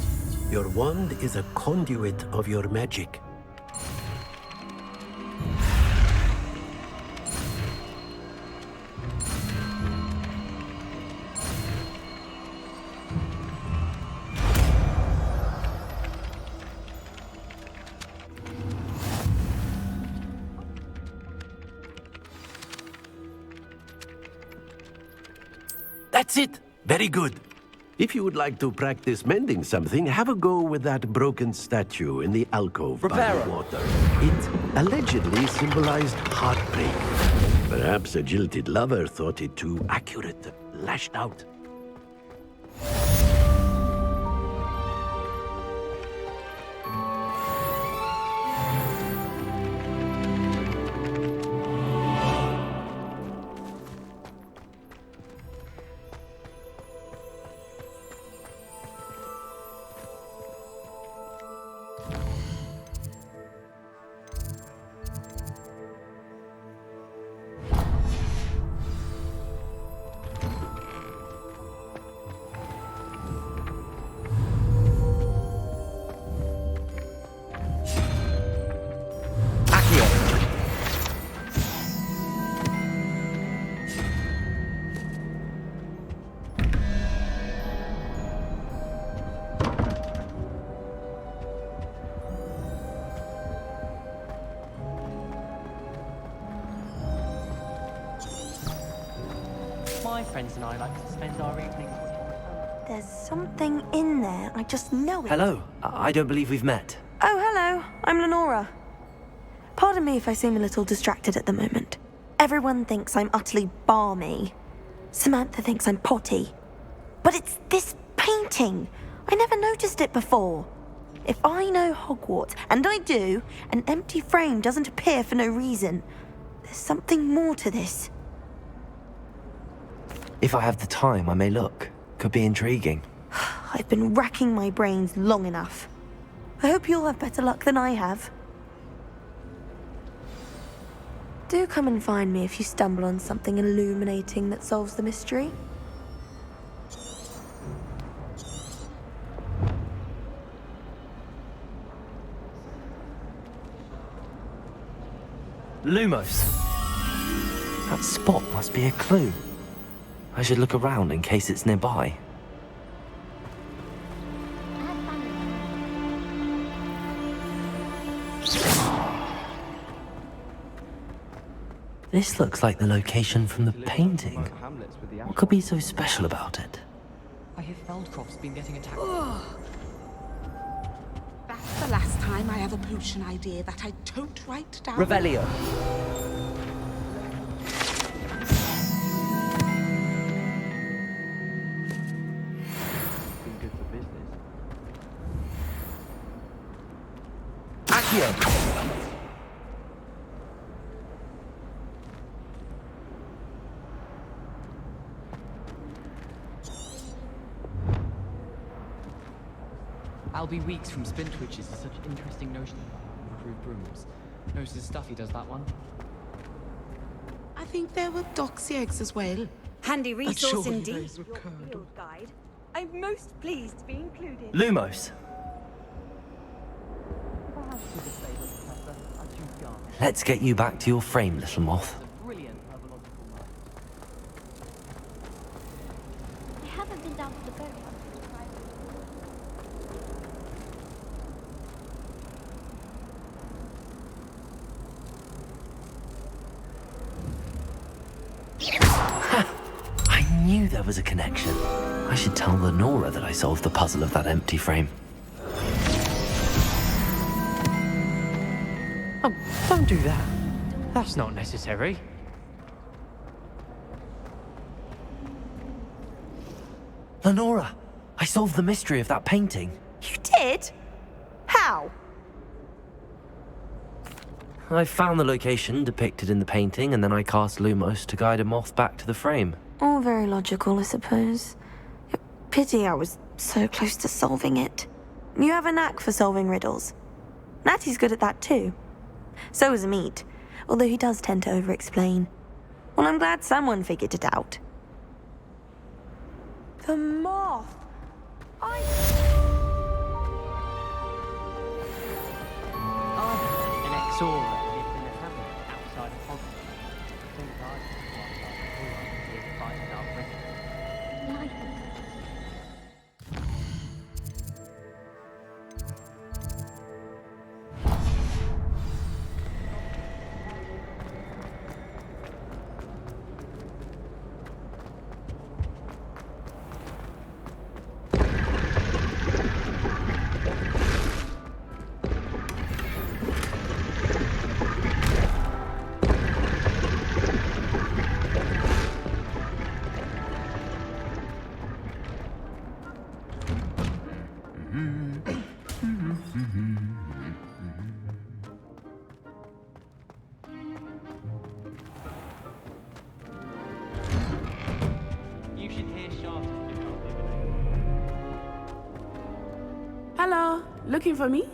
your wand is a conduit of your magic. That's it. Very good. If you would like to practice mending something, have a go with that broken statue in the alcove by the water. It allegedly symbolized heartbreak. Perhaps a jilted lover thought it too accurate, lashed out. My friends and I like to spend our evenings... There's something in there. I just know it. Hello. I don't believe we've met. Oh, hello. I'm Lenora. Pardon me if I seem a little distracted at the moment. Everyone thinks I'm utterly balmy. Samantha thinks I'm potty. But it's this painting. I never noticed it before. If I know Hogwarts, and I do, an empty frame doesn't appear for no reason. There's something more to this. If I have the time, I may look. Could be intriguing. I've been racking my brains long enough. I hope you'll have better luck than I have. Do come and find me if you stumble on something illuminating that solves the mystery. Lumos. That spot must be a clue. I should look around in case it's nearby. This looks like the location from the painting. What could be so special about it? I hear Feldcroft's been getting attacked. That's the last time I have a potion idea that I don't write down. Revelio. Accio. I'll be weeks from Spintwitches is such an interesting notion about improved brooms. Knows his stuff, he does that one. I think there were doxy eggs as well. Handy resource surely indeed. those were curdled. Guide. I'm most pleased to be included. Lumos. Let's get you back to your frame, little moth. I haven't been down to the ferry. I knew there was a connection. I should tell Lenora that I solved the puzzle of that empty frame. Oh, don't do that. That's not necessary. Lenora, I solved the mystery of that painting. You did? How? I found the location depicted in the painting, and then I cast Lumos to guide a moth back to the frame. All very logical, I suppose. Pity I was so close to solving it. You have a knack for solving riddles. Natty's good at that too. So is Meat, although he does tend to over-explain. Well, I'm glad someone figured it out. The moth! An ex-Aura lived in a hamlet outside of Hogwarts. Think I was find our present. You should hear Charlotte. Hello, looking for me?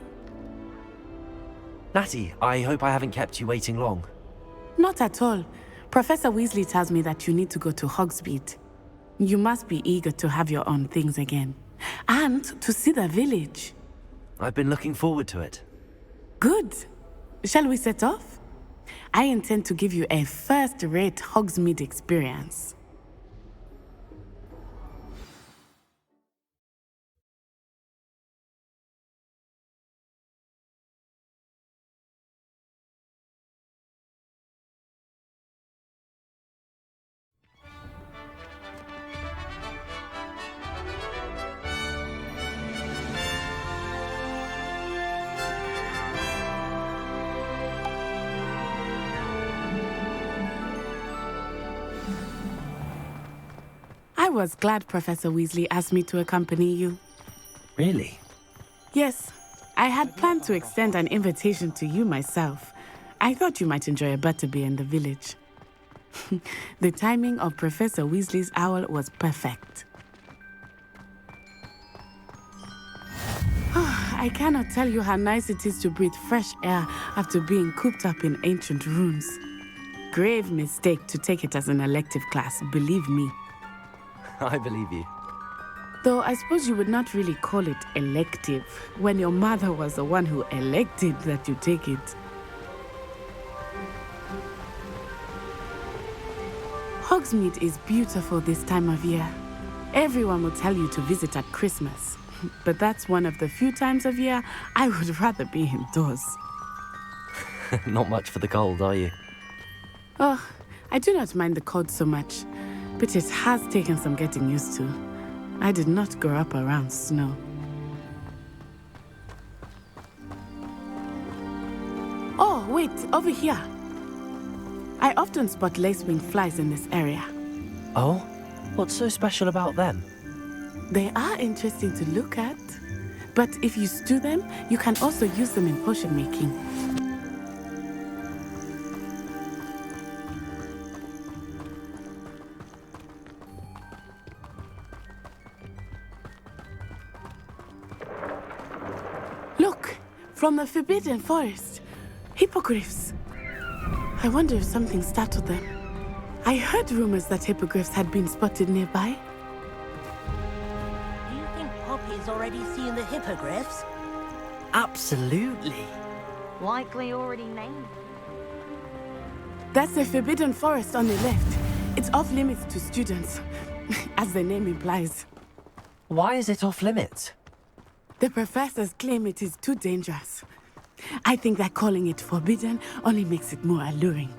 Natty, I hope I haven't kept you waiting long. Not at all. Professor Weasley tells me that you need to go to Hogsmeade. You must be eager to have your own things again. And to see the village. I've been looking forward to it. Good. Shall we set off? I intend to give you a first-rate Hogsmeade experience. I was glad Professor Weasley asked me to accompany you. Really? Yes, I had planned to extend an invitation to you myself. I thought you might enjoy a butterbeer in the village. The timing of Professor Weasley's owl was perfect. I cannot tell you how nice it is to breathe fresh air after being cooped up in ancient ruins. Grave mistake to take it as an elective class, believe me. I believe you. Though I suppose you would not really call it elective when your mother was the one who elected that you take it. Hogsmeade is beautiful this time of year. Everyone will tell you to visit at Christmas, but that's one of the few times of year I would rather be indoors. Not much for the cold, are you? Oh, I do not mind the cold so much, but it has taken some getting used to. I did not grow up around snow. Oh, wait, over here. I often spot lacewing flies in this area. Oh? What's so special about them? They are interesting to look at, but if you stew them, you can also use them in potion making. Look, from the Forbidden Forest. Hippogriffs. I wonder if something startled them. I heard rumors that hippogriffs had been spotted nearby. Do you think Poppy's already seen the hippogriffs? Absolutely. Likely already named. That's the Forbidden Forest on the left. It's off limits to students, as the name implies. Why is it off limits? The professors claim it is too dangerous. I think that calling it forbidden only makes it more alluring.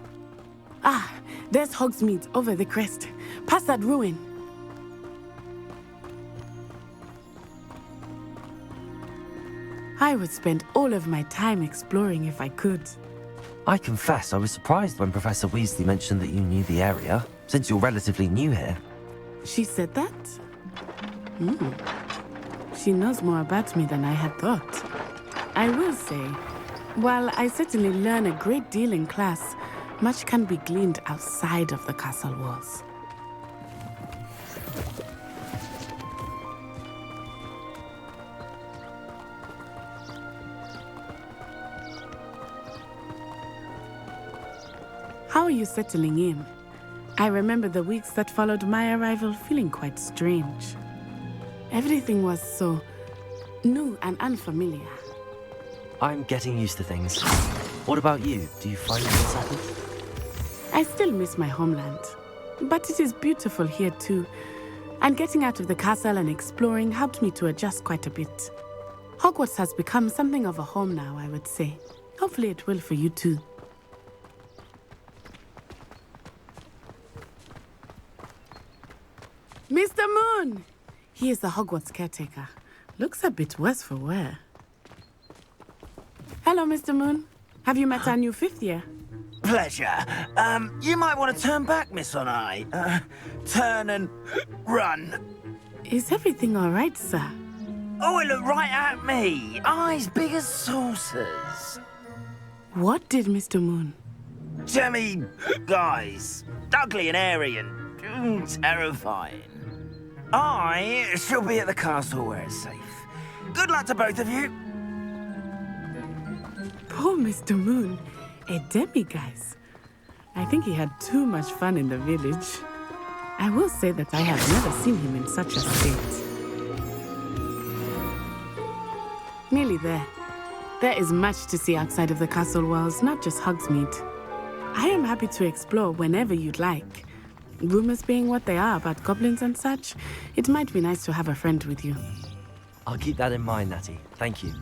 Ah, there's Hogsmeade over the crest, past that ruin. I would spend all of my time exploring if I could. I confess I was surprised when Professor Weasley mentioned that you knew the area, since you're relatively new here. She said that? She knows more about me than I had thought. I will say, while I certainly learn a great deal in class, much can be gleaned outside of the castle walls. How are you settling in? I remember the weeks that followed my arrival feeling quite strange. Everything was so new and unfamiliar. I'm getting used to things. What about you? Do you find yourself settled? I still miss my homeland, but it is beautiful here too. And getting out of the castle and exploring helped me to adjust quite a bit. Hogwarts has become something of a home now, I would say. Hopefully it will for you too. Mr. Moon! He is the Hogwarts caretaker. Looks a bit worse for wear. Hello, Mr. Moon. Have you met our new fifth year? Pleasure. You might want to turn back, Miss Onai. Turn and run. Is everything all right, sir? Oh, it looked right at me. Eyes big as saucers. What did Mr. Moon? Jemmy guys. Ugly and airy and terrifying. I shall be at the castle where it's safe. Good luck to both of you. Poor Mr. Moon. A demiguise. I think he had too much fun in the village. I will say that I have never seen him in such a state. Nearly there. There is much to see outside of the castle walls, not just Hogsmeade. I am happy to explore whenever you'd like. Rumors being what they are about goblins and such, it might be nice to have a friend with you. I'll keep that in mind, Natty. Thank you.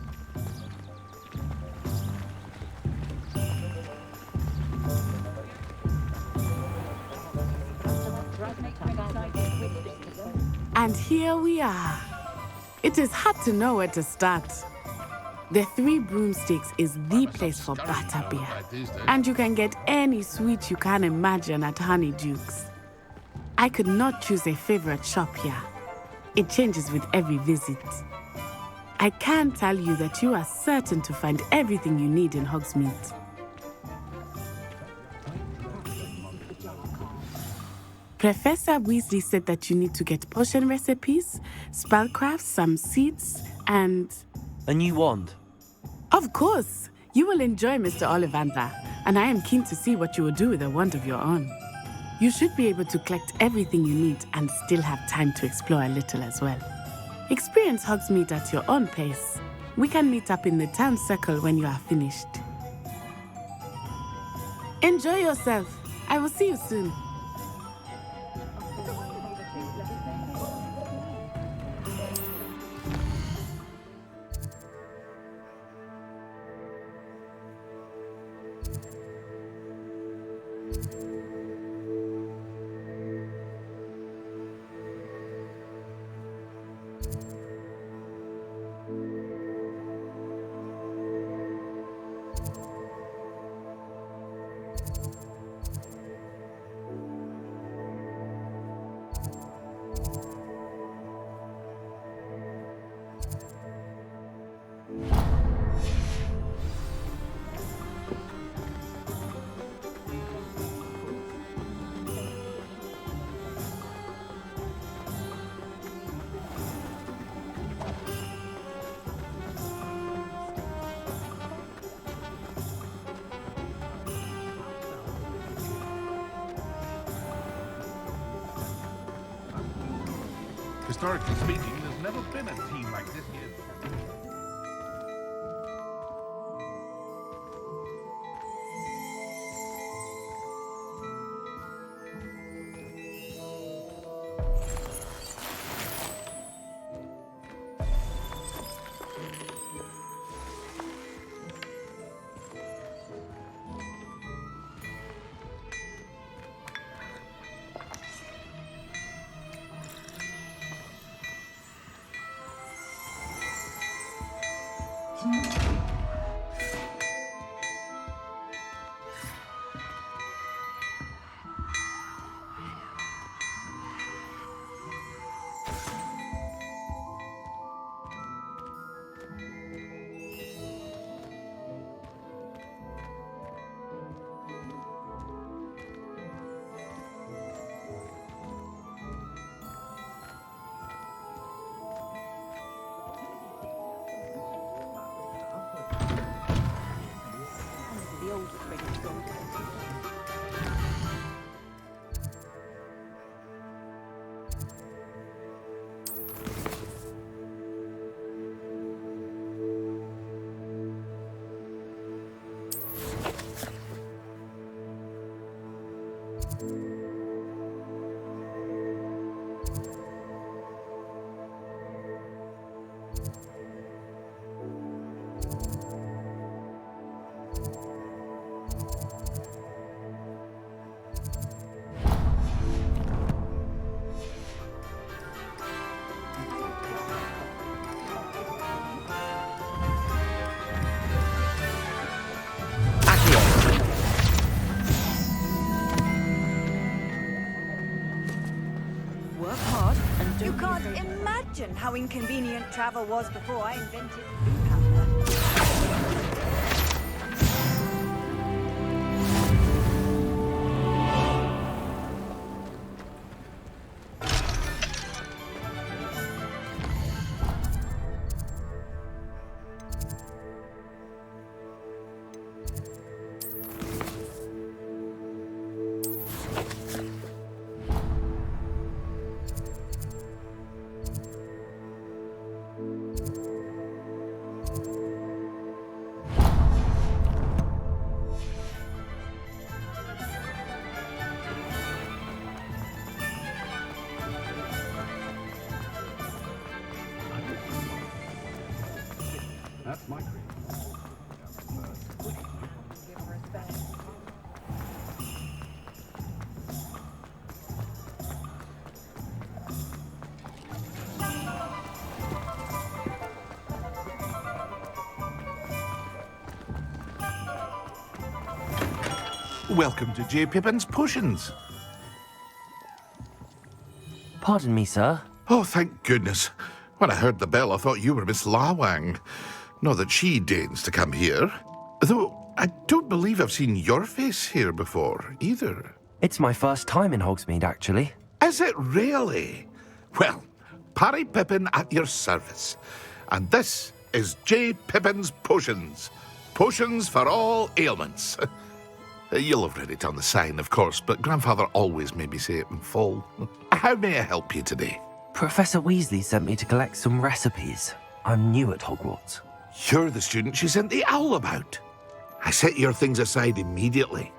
And here we are. It is hard to know where to start. The Three Broomsticks is the place for butterbeer. And you can get any sweet you can imagine at Honeydukes. I could not choose a favorite shop here. It changes with every visit. I can tell you that you are certain to find everything you need in Hogsmeade. Professor Weasley said that you need to get potion recipes, spellcrafts, some seeds, and... A new wand? Of course! You will enjoy Mr. Ollivander, and I am keen to see what you will do with a wand of your own. You should be able to collect everything you need and still have time to explore a little as well. Experience Hogsmeade at your own pace. We can meet up in the town circle when you are finished. Enjoy yourself. I will see you soon. Historically speaking, there's never been a team like this here before. Work hard and don't. You can't imagine how inconvenient travel was before I invented That's my dream. Welcome to J. Pippin's Potions. Pardon me, sir. Oh, thank goodness. When I heard the bell, I thought you were Miss Lawang. Not that she deigns to come here. Though I don't believe I've seen your face here before, either. It's my first time in Hogsmeade, actually. Is it really? Well, Parry Pippin at your service. And this is J. Pippin's Potions. Potions for all ailments. You'll have read it on the sign, of course, but Grandfather always made me say it in full. How may I help you today? Professor Weasley sent me to collect some recipes. I'm new at Hogwarts. You're the student she sent the owl about. I set your things aside immediately.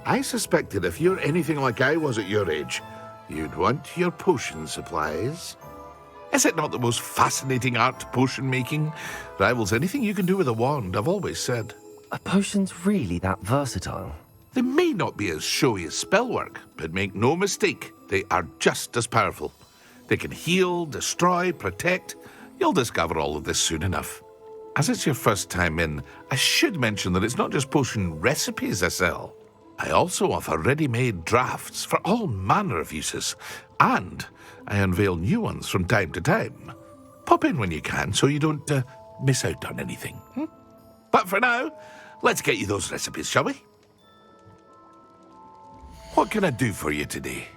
I suspected if you're anything like I was at your age, you'd want your potion supplies. Is it not the most fascinating art, potion making? Rivals anything you can do with a wand, I've always said. Are potions really that versatile? They may not be as showy as spellwork, but make no mistake, they are just as powerful. They can heal, destroy, protect. You'll discover all of this soon enough. As it's your first time in, I should mention that it's not just potion recipes I sell. I also offer ready-made drafts for all manner of uses, and I unveil new ones from time to time. Pop in when you can so you don't miss out on anything. But for now, let's get you those recipes, shall we? What can I do for you today?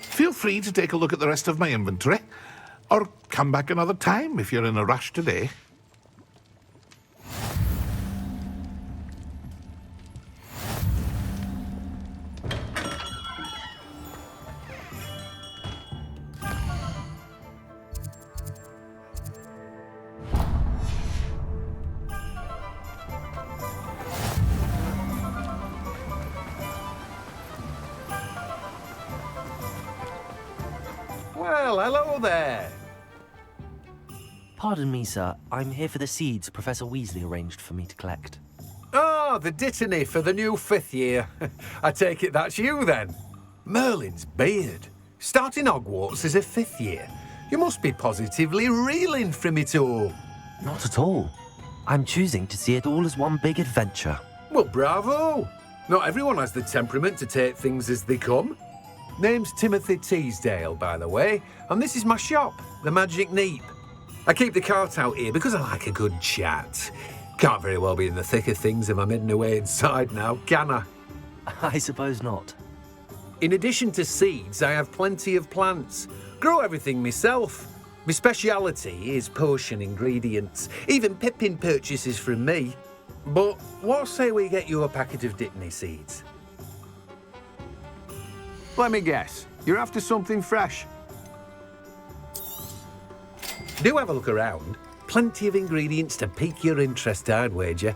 Feel free to take a look at the rest of my inventory, or come back another time if you're in a rush today. Well, hello there. Pardon me, sir. I'm here for the seeds Professor Weasley arranged for me to collect. Oh, the dittany for the new 5th year. I take it that's you, then. Merlin's beard. Starting Hogwarts as a 5th year. You must be positively reeling from it all. Not at all. I'm choosing to see it all as one big adventure. Well, bravo. Not everyone has the temperament to take things as they come. Name's Timothy Teasdale, by the way, and this is my shop, the Magic Neep. I keep the cart out here because I like a good chat. Can't very well be in the thick of things if I'm hidden away inside now, can I? I suppose not. In addition to seeds, I have plenty of plants. Grow everything myself. My speciality is potion ingredients. Even Pippin purchases from me. But what say we get you a packet of Dittany seeds? Let me guess. You're after something fresh. Do have a look around. Plenty of ingredients to pique your interest, I'd wager.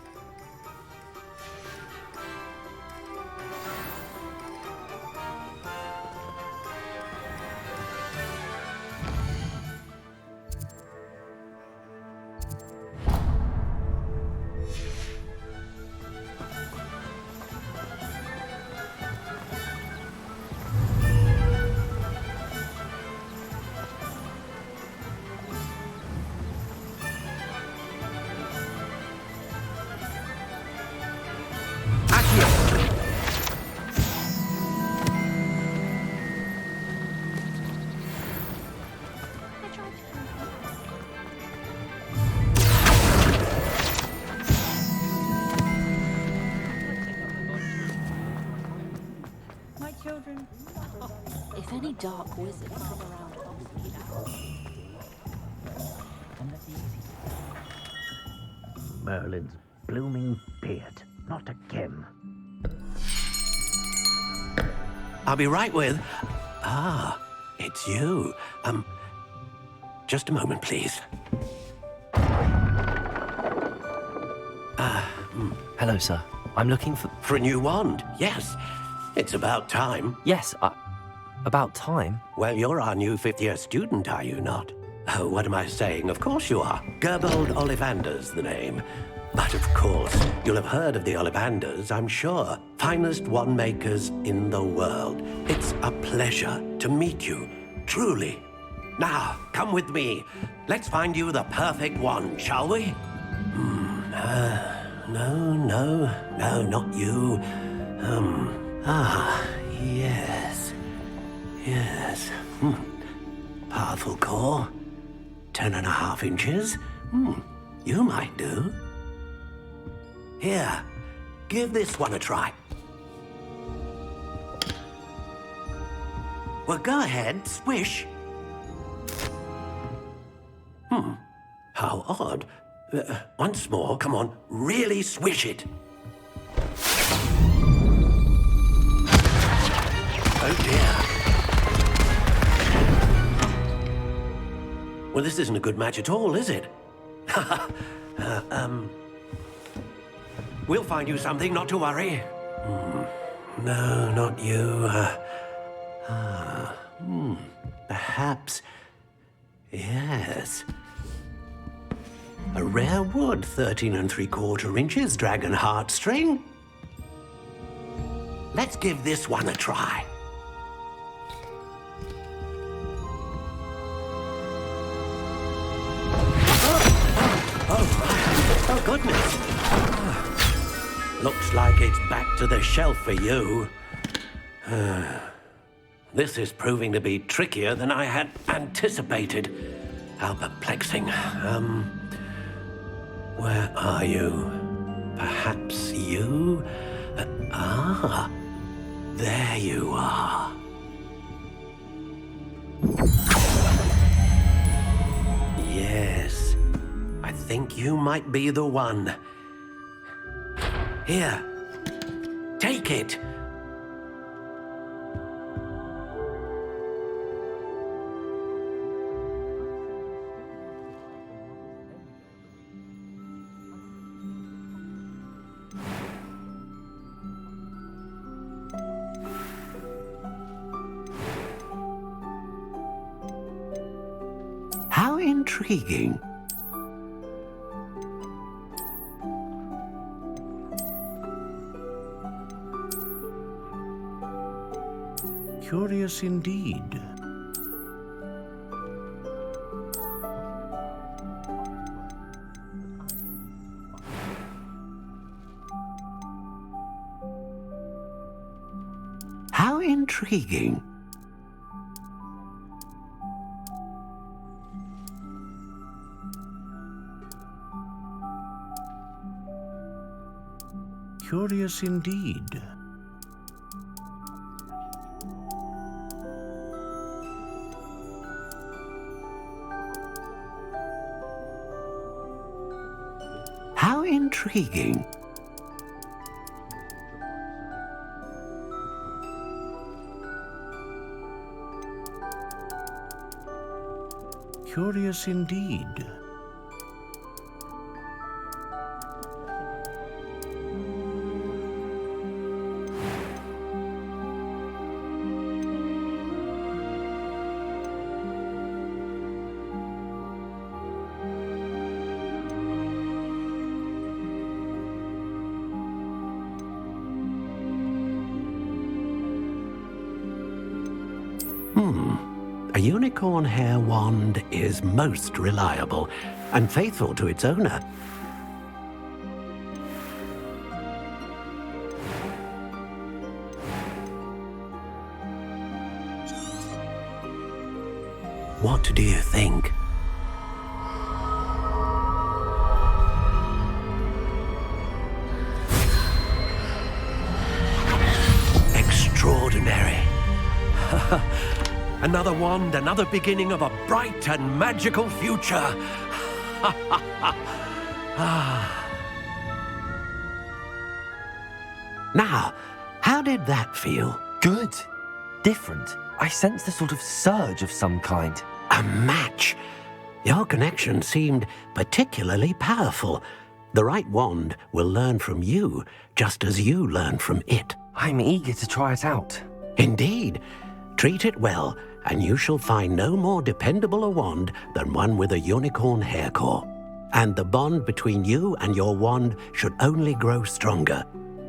If any dark wizard come around Merlin's blooming beard, not again. I'll be right with... Ah, it's you. Just a moment, please. Hello, sir. I'm looking for... For a new wand, yes. It's about time. Yes, about time? Well, you're our new 5th-year student, are you not? Oh, what am I saying? Of course you are. Gerbold Ollivander's the name. But of course, you'll have heard of the Ollivanders, I'm sure. Finest wand makers in the world. It's a pleasure to meet you, truly. Now, come with me. Let's find you the perfect wand, shall we? No, not you. Yes. Powerful core. 10.5 inches. You might do. Here, give this one a try. Well, go ahead, swish. How odd. Once more, come on, really swish it. Oh dear. Well, this isn't a good match at all, is it? We'll find you something, not to worry. No, not you. Perhaps... Yes. A rare wood, 13 3/4 inches, dragon heartstring. Let's give this one a try. Oh, goodness. Looks like it's back to the shelf for you. This is proving to be trickier than I had anticipated. How perplexing. Where are you? Perhaps you? There you are. Yes, I think you might be the one. Here, take it. How intriguing. Curious indeed. How intriguing. Curious indeed. How intriguing. Curious indeed. A unicorn hair wand is most reliable and faithful to its owner. What do you think? Extraordinary. Another wand, another beginning of a bright and magical future. Now, how did that feel? Good. Different. I sensed a sort of surge of some kind. A match. Your connection seemed particularly powerful. The right wand will learn from you, just as you learn from it. I'm eager to try it out. Indeed. Treat it well, and you shall find no more dependable a wand than one with a unicorn hair core. And the bond between you and your wand should only grow stronger.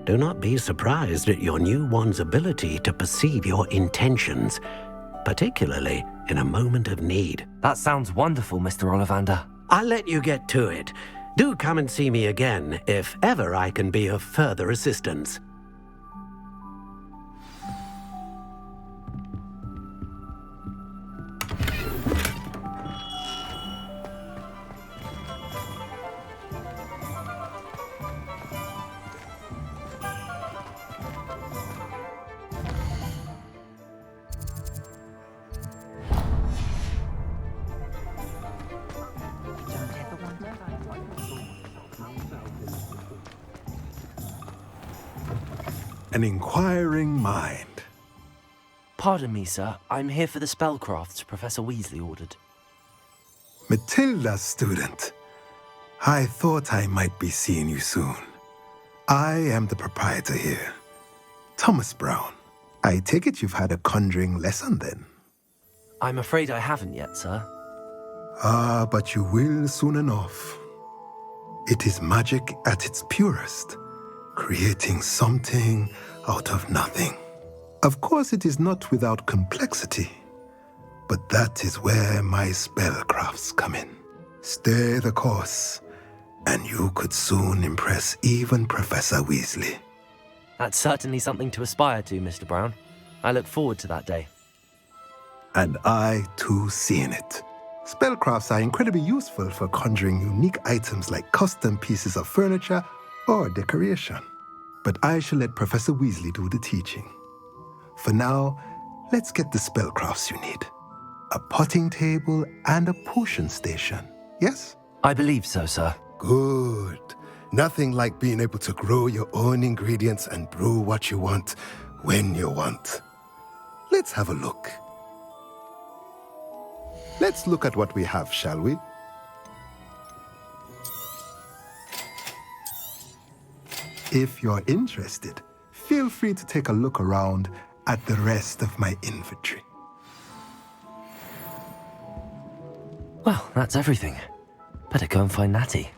Do not be surprised at your new wand's ability to perceive your intentions, particularly in a moment of need. That sounds wonderful, Mr. Ollivander. I'll let you get to it. Do come and see me again if ever I can be of further assistance. An inquiring mind. Pardon me, sir. I'm here for the spellcrafts Professor Weasley ordered. Matilda's student. I thought I might be seeing you soon. I am the proprietor here, Thomas Brown. I take it you've had a conjuring lesson then? I'm afraid I haven't yet, sir. Ah, but you will soon enough. It is magic at its purest, creating something out of nothing. Of course, it is not without complexity, but that is where my spellcrafts come in. Stay the course, and you could soon impress even Professor Weasley. That's certainly something to aspire to, Mr. Brown. I look forward to that day. And I, too, seeing it. Spellcrafts are incredibly useful for conjuring unique items like custom pieces of furniture or decoration. But I shall let Professor Weasley do the teaching. For now, let's get the spellcrafts you need. A potting table and a potion station, yes? I believe so, sir. Good. Nothing like being able to grow your own ingredients and brew what you want when you want. Let's have a look. Let's look at what we have, shall we? If you're interested, feel free to take a look around at the rest of my inventory. Well, that's everything. Better go and find Natty.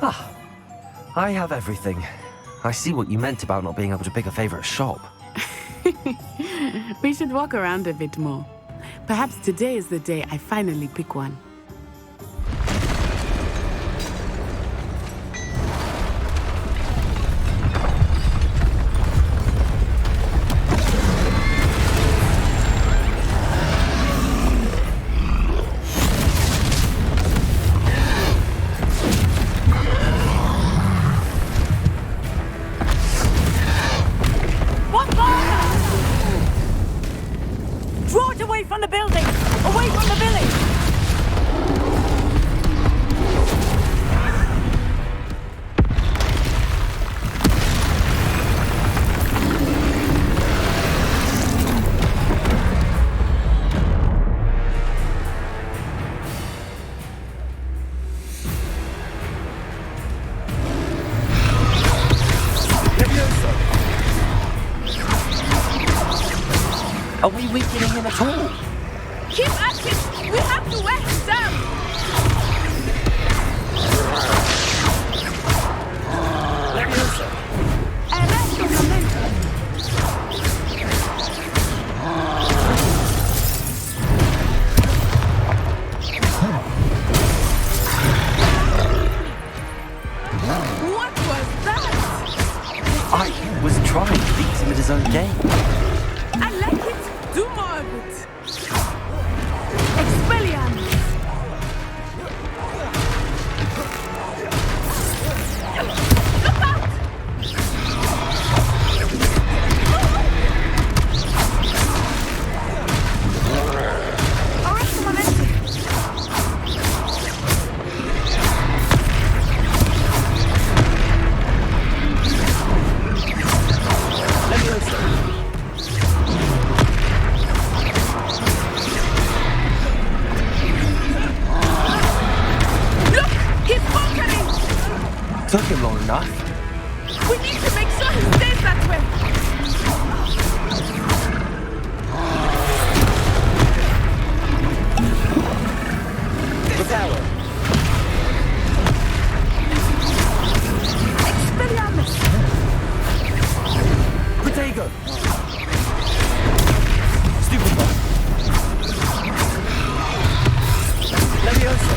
Ah, I have everything. I see what you meant about not being able to pick a favorite shop. We should walk around a bit more. Perhaps today is the day I finally pick one. Draw it away from the building! Away from the village! Are we weakening him at all? Keep at him! We have to wear him down! Arresto momento! What was that? I was trying to beat him at his own game. I like it! Do more of it! Expelliarmus! Look out! Arresto momentum! Look! He's conquering! Took him long enough. We need to make sure he stays that way! Reparo. Expelliarmus! Protego. Stupid one. Levioso.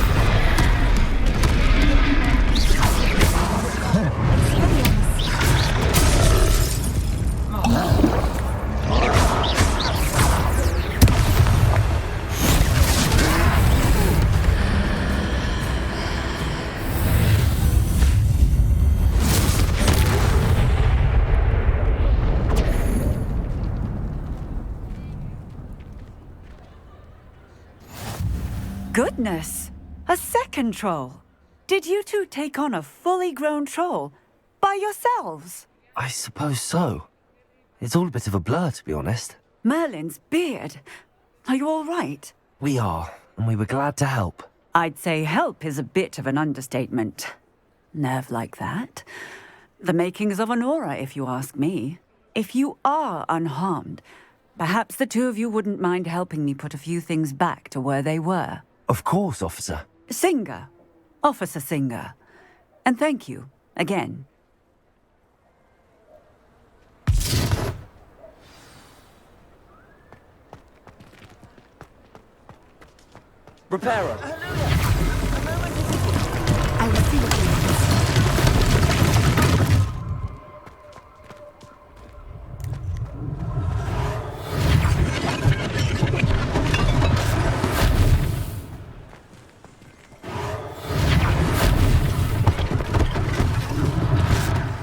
Goodness! A second troll! Did you two take on a fully grown troll by yourselves? I suppose so. It's all a bit of a blur, to be honest. Merlin's beard. Are you all right? We are, and we were glad to help. I'd say help is a bit of an understatement. Nerve like that. The makings of an aura, if you ask me. If you are unharmed, perhaps the two of you wouldn't mind helping me put a few things back to where they were. Of course, officer. Singer. Officer Singer. And thank you, again. Reparo. I will see what you want.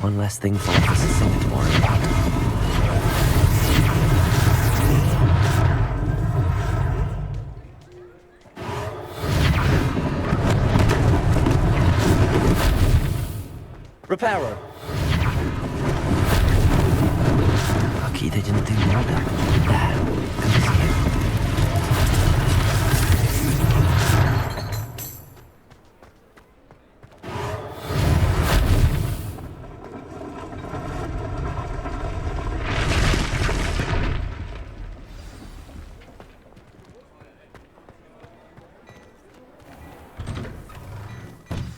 One less thing for Officer Singer to worry about. Reparo. Lucky they didn't do more damage. There. Can you see it?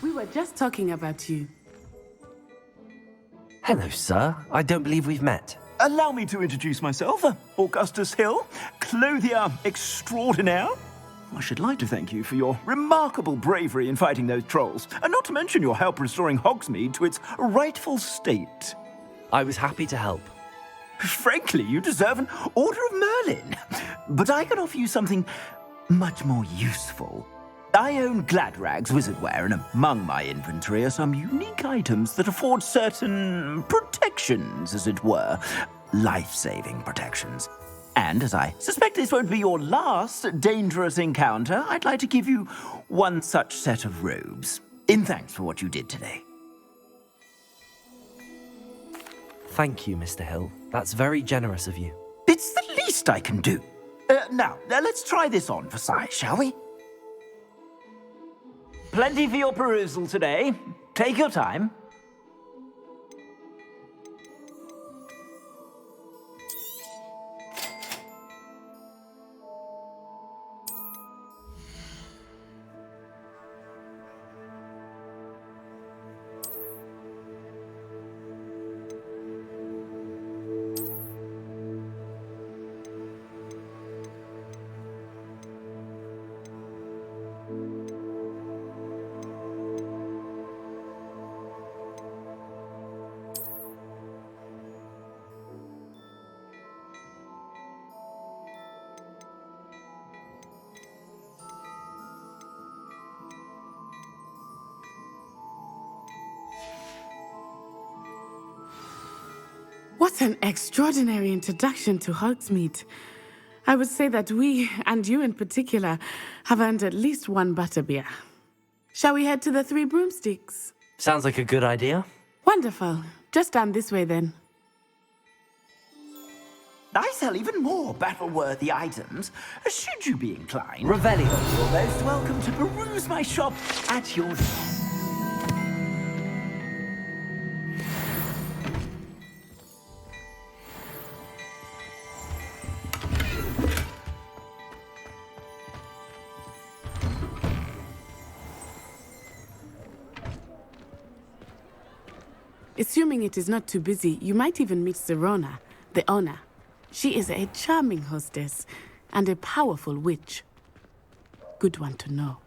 We were just talking about you. Hello, sir. I don't believe we've met. Allow me to introduce myself, Augustus Hill, clothier extraordinaire. I should like to thank you for your remarkable bravery in fighting those trolls, and not to mention your help restoring Hogsmeade to its rightful state. I was happy to help. Frankly, you deserve an Order of Merlin. But I can offer you something much more useful. I own Gladrag's wizardware, and among my inventory are some unique items that afford certain protections, as it were. Life-saving protections. And as I suspect this won't be your last dangerous encounter, I'd like to give you one such set of robes, in thanks for what you did today. Thank you, Mr. Hill. That's very generous of you. It's the least I can do. Now, let's try this on for size, shall we? Plenty for your perusal today. Take your time. What an extraordinary introduction to Hogsmeade. I would say that we, and you in particular, have earned at least one butterbeer. Shall we head to the Three Broomsticks? Sounds like a good idea. Wonderful. Just down this way then. I sell even more battle-worthy items, should you be inclined. Revelio. You're most welcome to peruse my shop at your... Assuming it is not too busy, you might even meet Serona, the owner. She is a charming hostess and a powerful witch. Good one to know.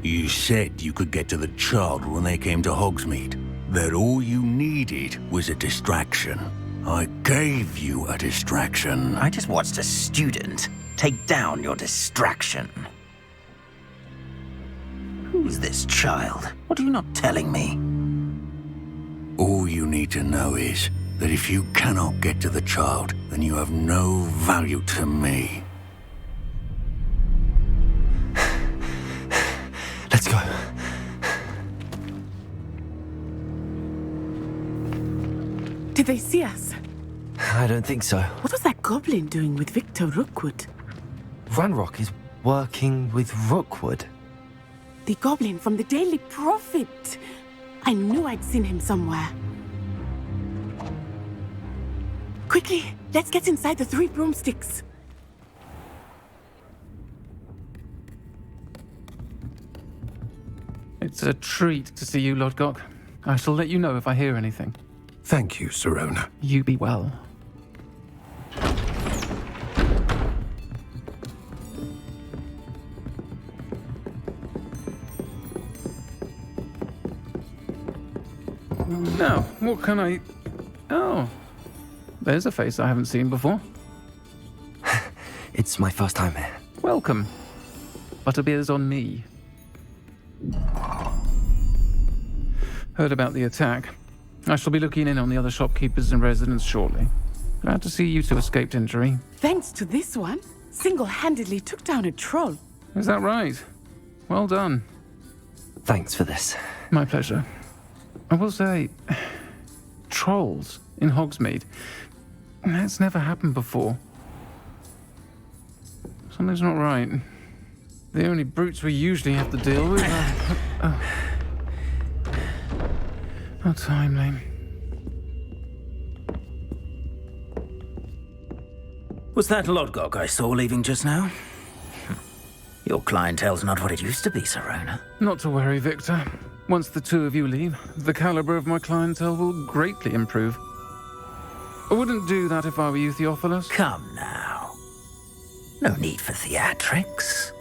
You said you could get to the child when they came to Hogsmeade. That all you needed was a distraction. I gave you a distraction. I just watched a student take down your distraction. Who's this child? What are you not telling me? All you need to know is that if you cannot get to the child, then you have no value to me. Let's go. Did they see us? I don't think so. What was that goblin doing with Victor Rookwood? Ranrock is working with Rookwood. The goblin from the Daily Prophet. I knew I'd seen him somewhere. Quickly, let's get inside the Three Broomsticks. It's a treat to see you, Lodgok. I shall let you know if I hear anything. Thank you, Serona. You be well. Now, what can I... Oh, there's a face I haven't seen before. It's my first time here. Welcome. Butterbeer's on me. Heard about the attack. I shall be looking in on the other shopkeepers and residents shortly. Glad to see you two escaped injury. Thanks to this one, single-handedly took down a troll. Is that right? Well done. Thanks for this. My pleasure. I will say, trolls in Hogsmeade. That's never happened before. Something's not right. The only brutes we usually have to deal with are... How timely. Was that Lodgok I saw leaving just now? Your clientele's not what it used to be, Serona. Not to worry, Victor. Once the two of you leave, the caliber of my clientele will greatly improve. I wouldn't do that if I were you, Theophilus. Come now. No need for theatrics.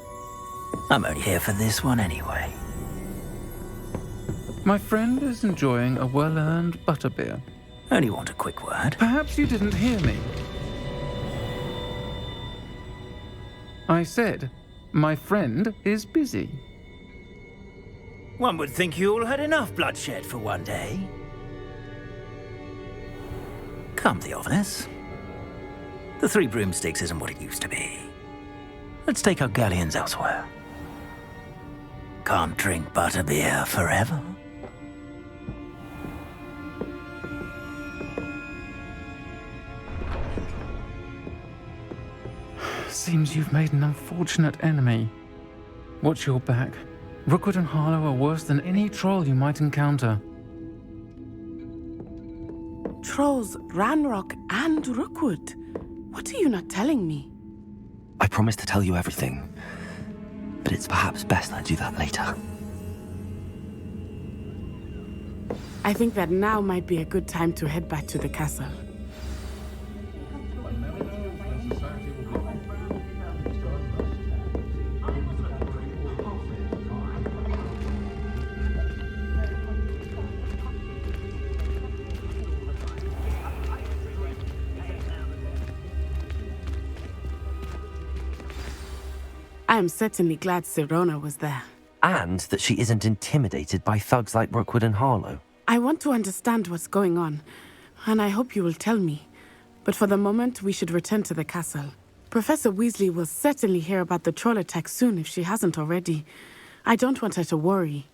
I'm only here for this one anyway. My friend is enjoying a well-earned butterbeer. Only want a quick word. Perhaps you didn't hear me. I said, my friend is busy. One would think you all had enough bloodshed for one day. Come, Theophilus. The Three Broomsticks isn't what it used to be. Let's take our galleons elsewhere. Can't drink butterbeer forever. Seems you've made an unfortunate enemy. Watch your back. Rookwood and Harlow are worse than any troll you might encounter. Trolls, Ranrock, and Rookwood. What are you not telling me? I promise to tell you everything, but it's perhaps best I do that later. I think that now might be a good time to head back to the castle. I am certainly glad Serona was there. And that she isn't intimidated by thugs like Rookwood and Harlow. I want to understand what's going on, and I hope you will tell me. But for the moment, we should return to the castle. Professor Weasley will certainly hear about the troll attack soon if she hasn't already. I don't want her to worry.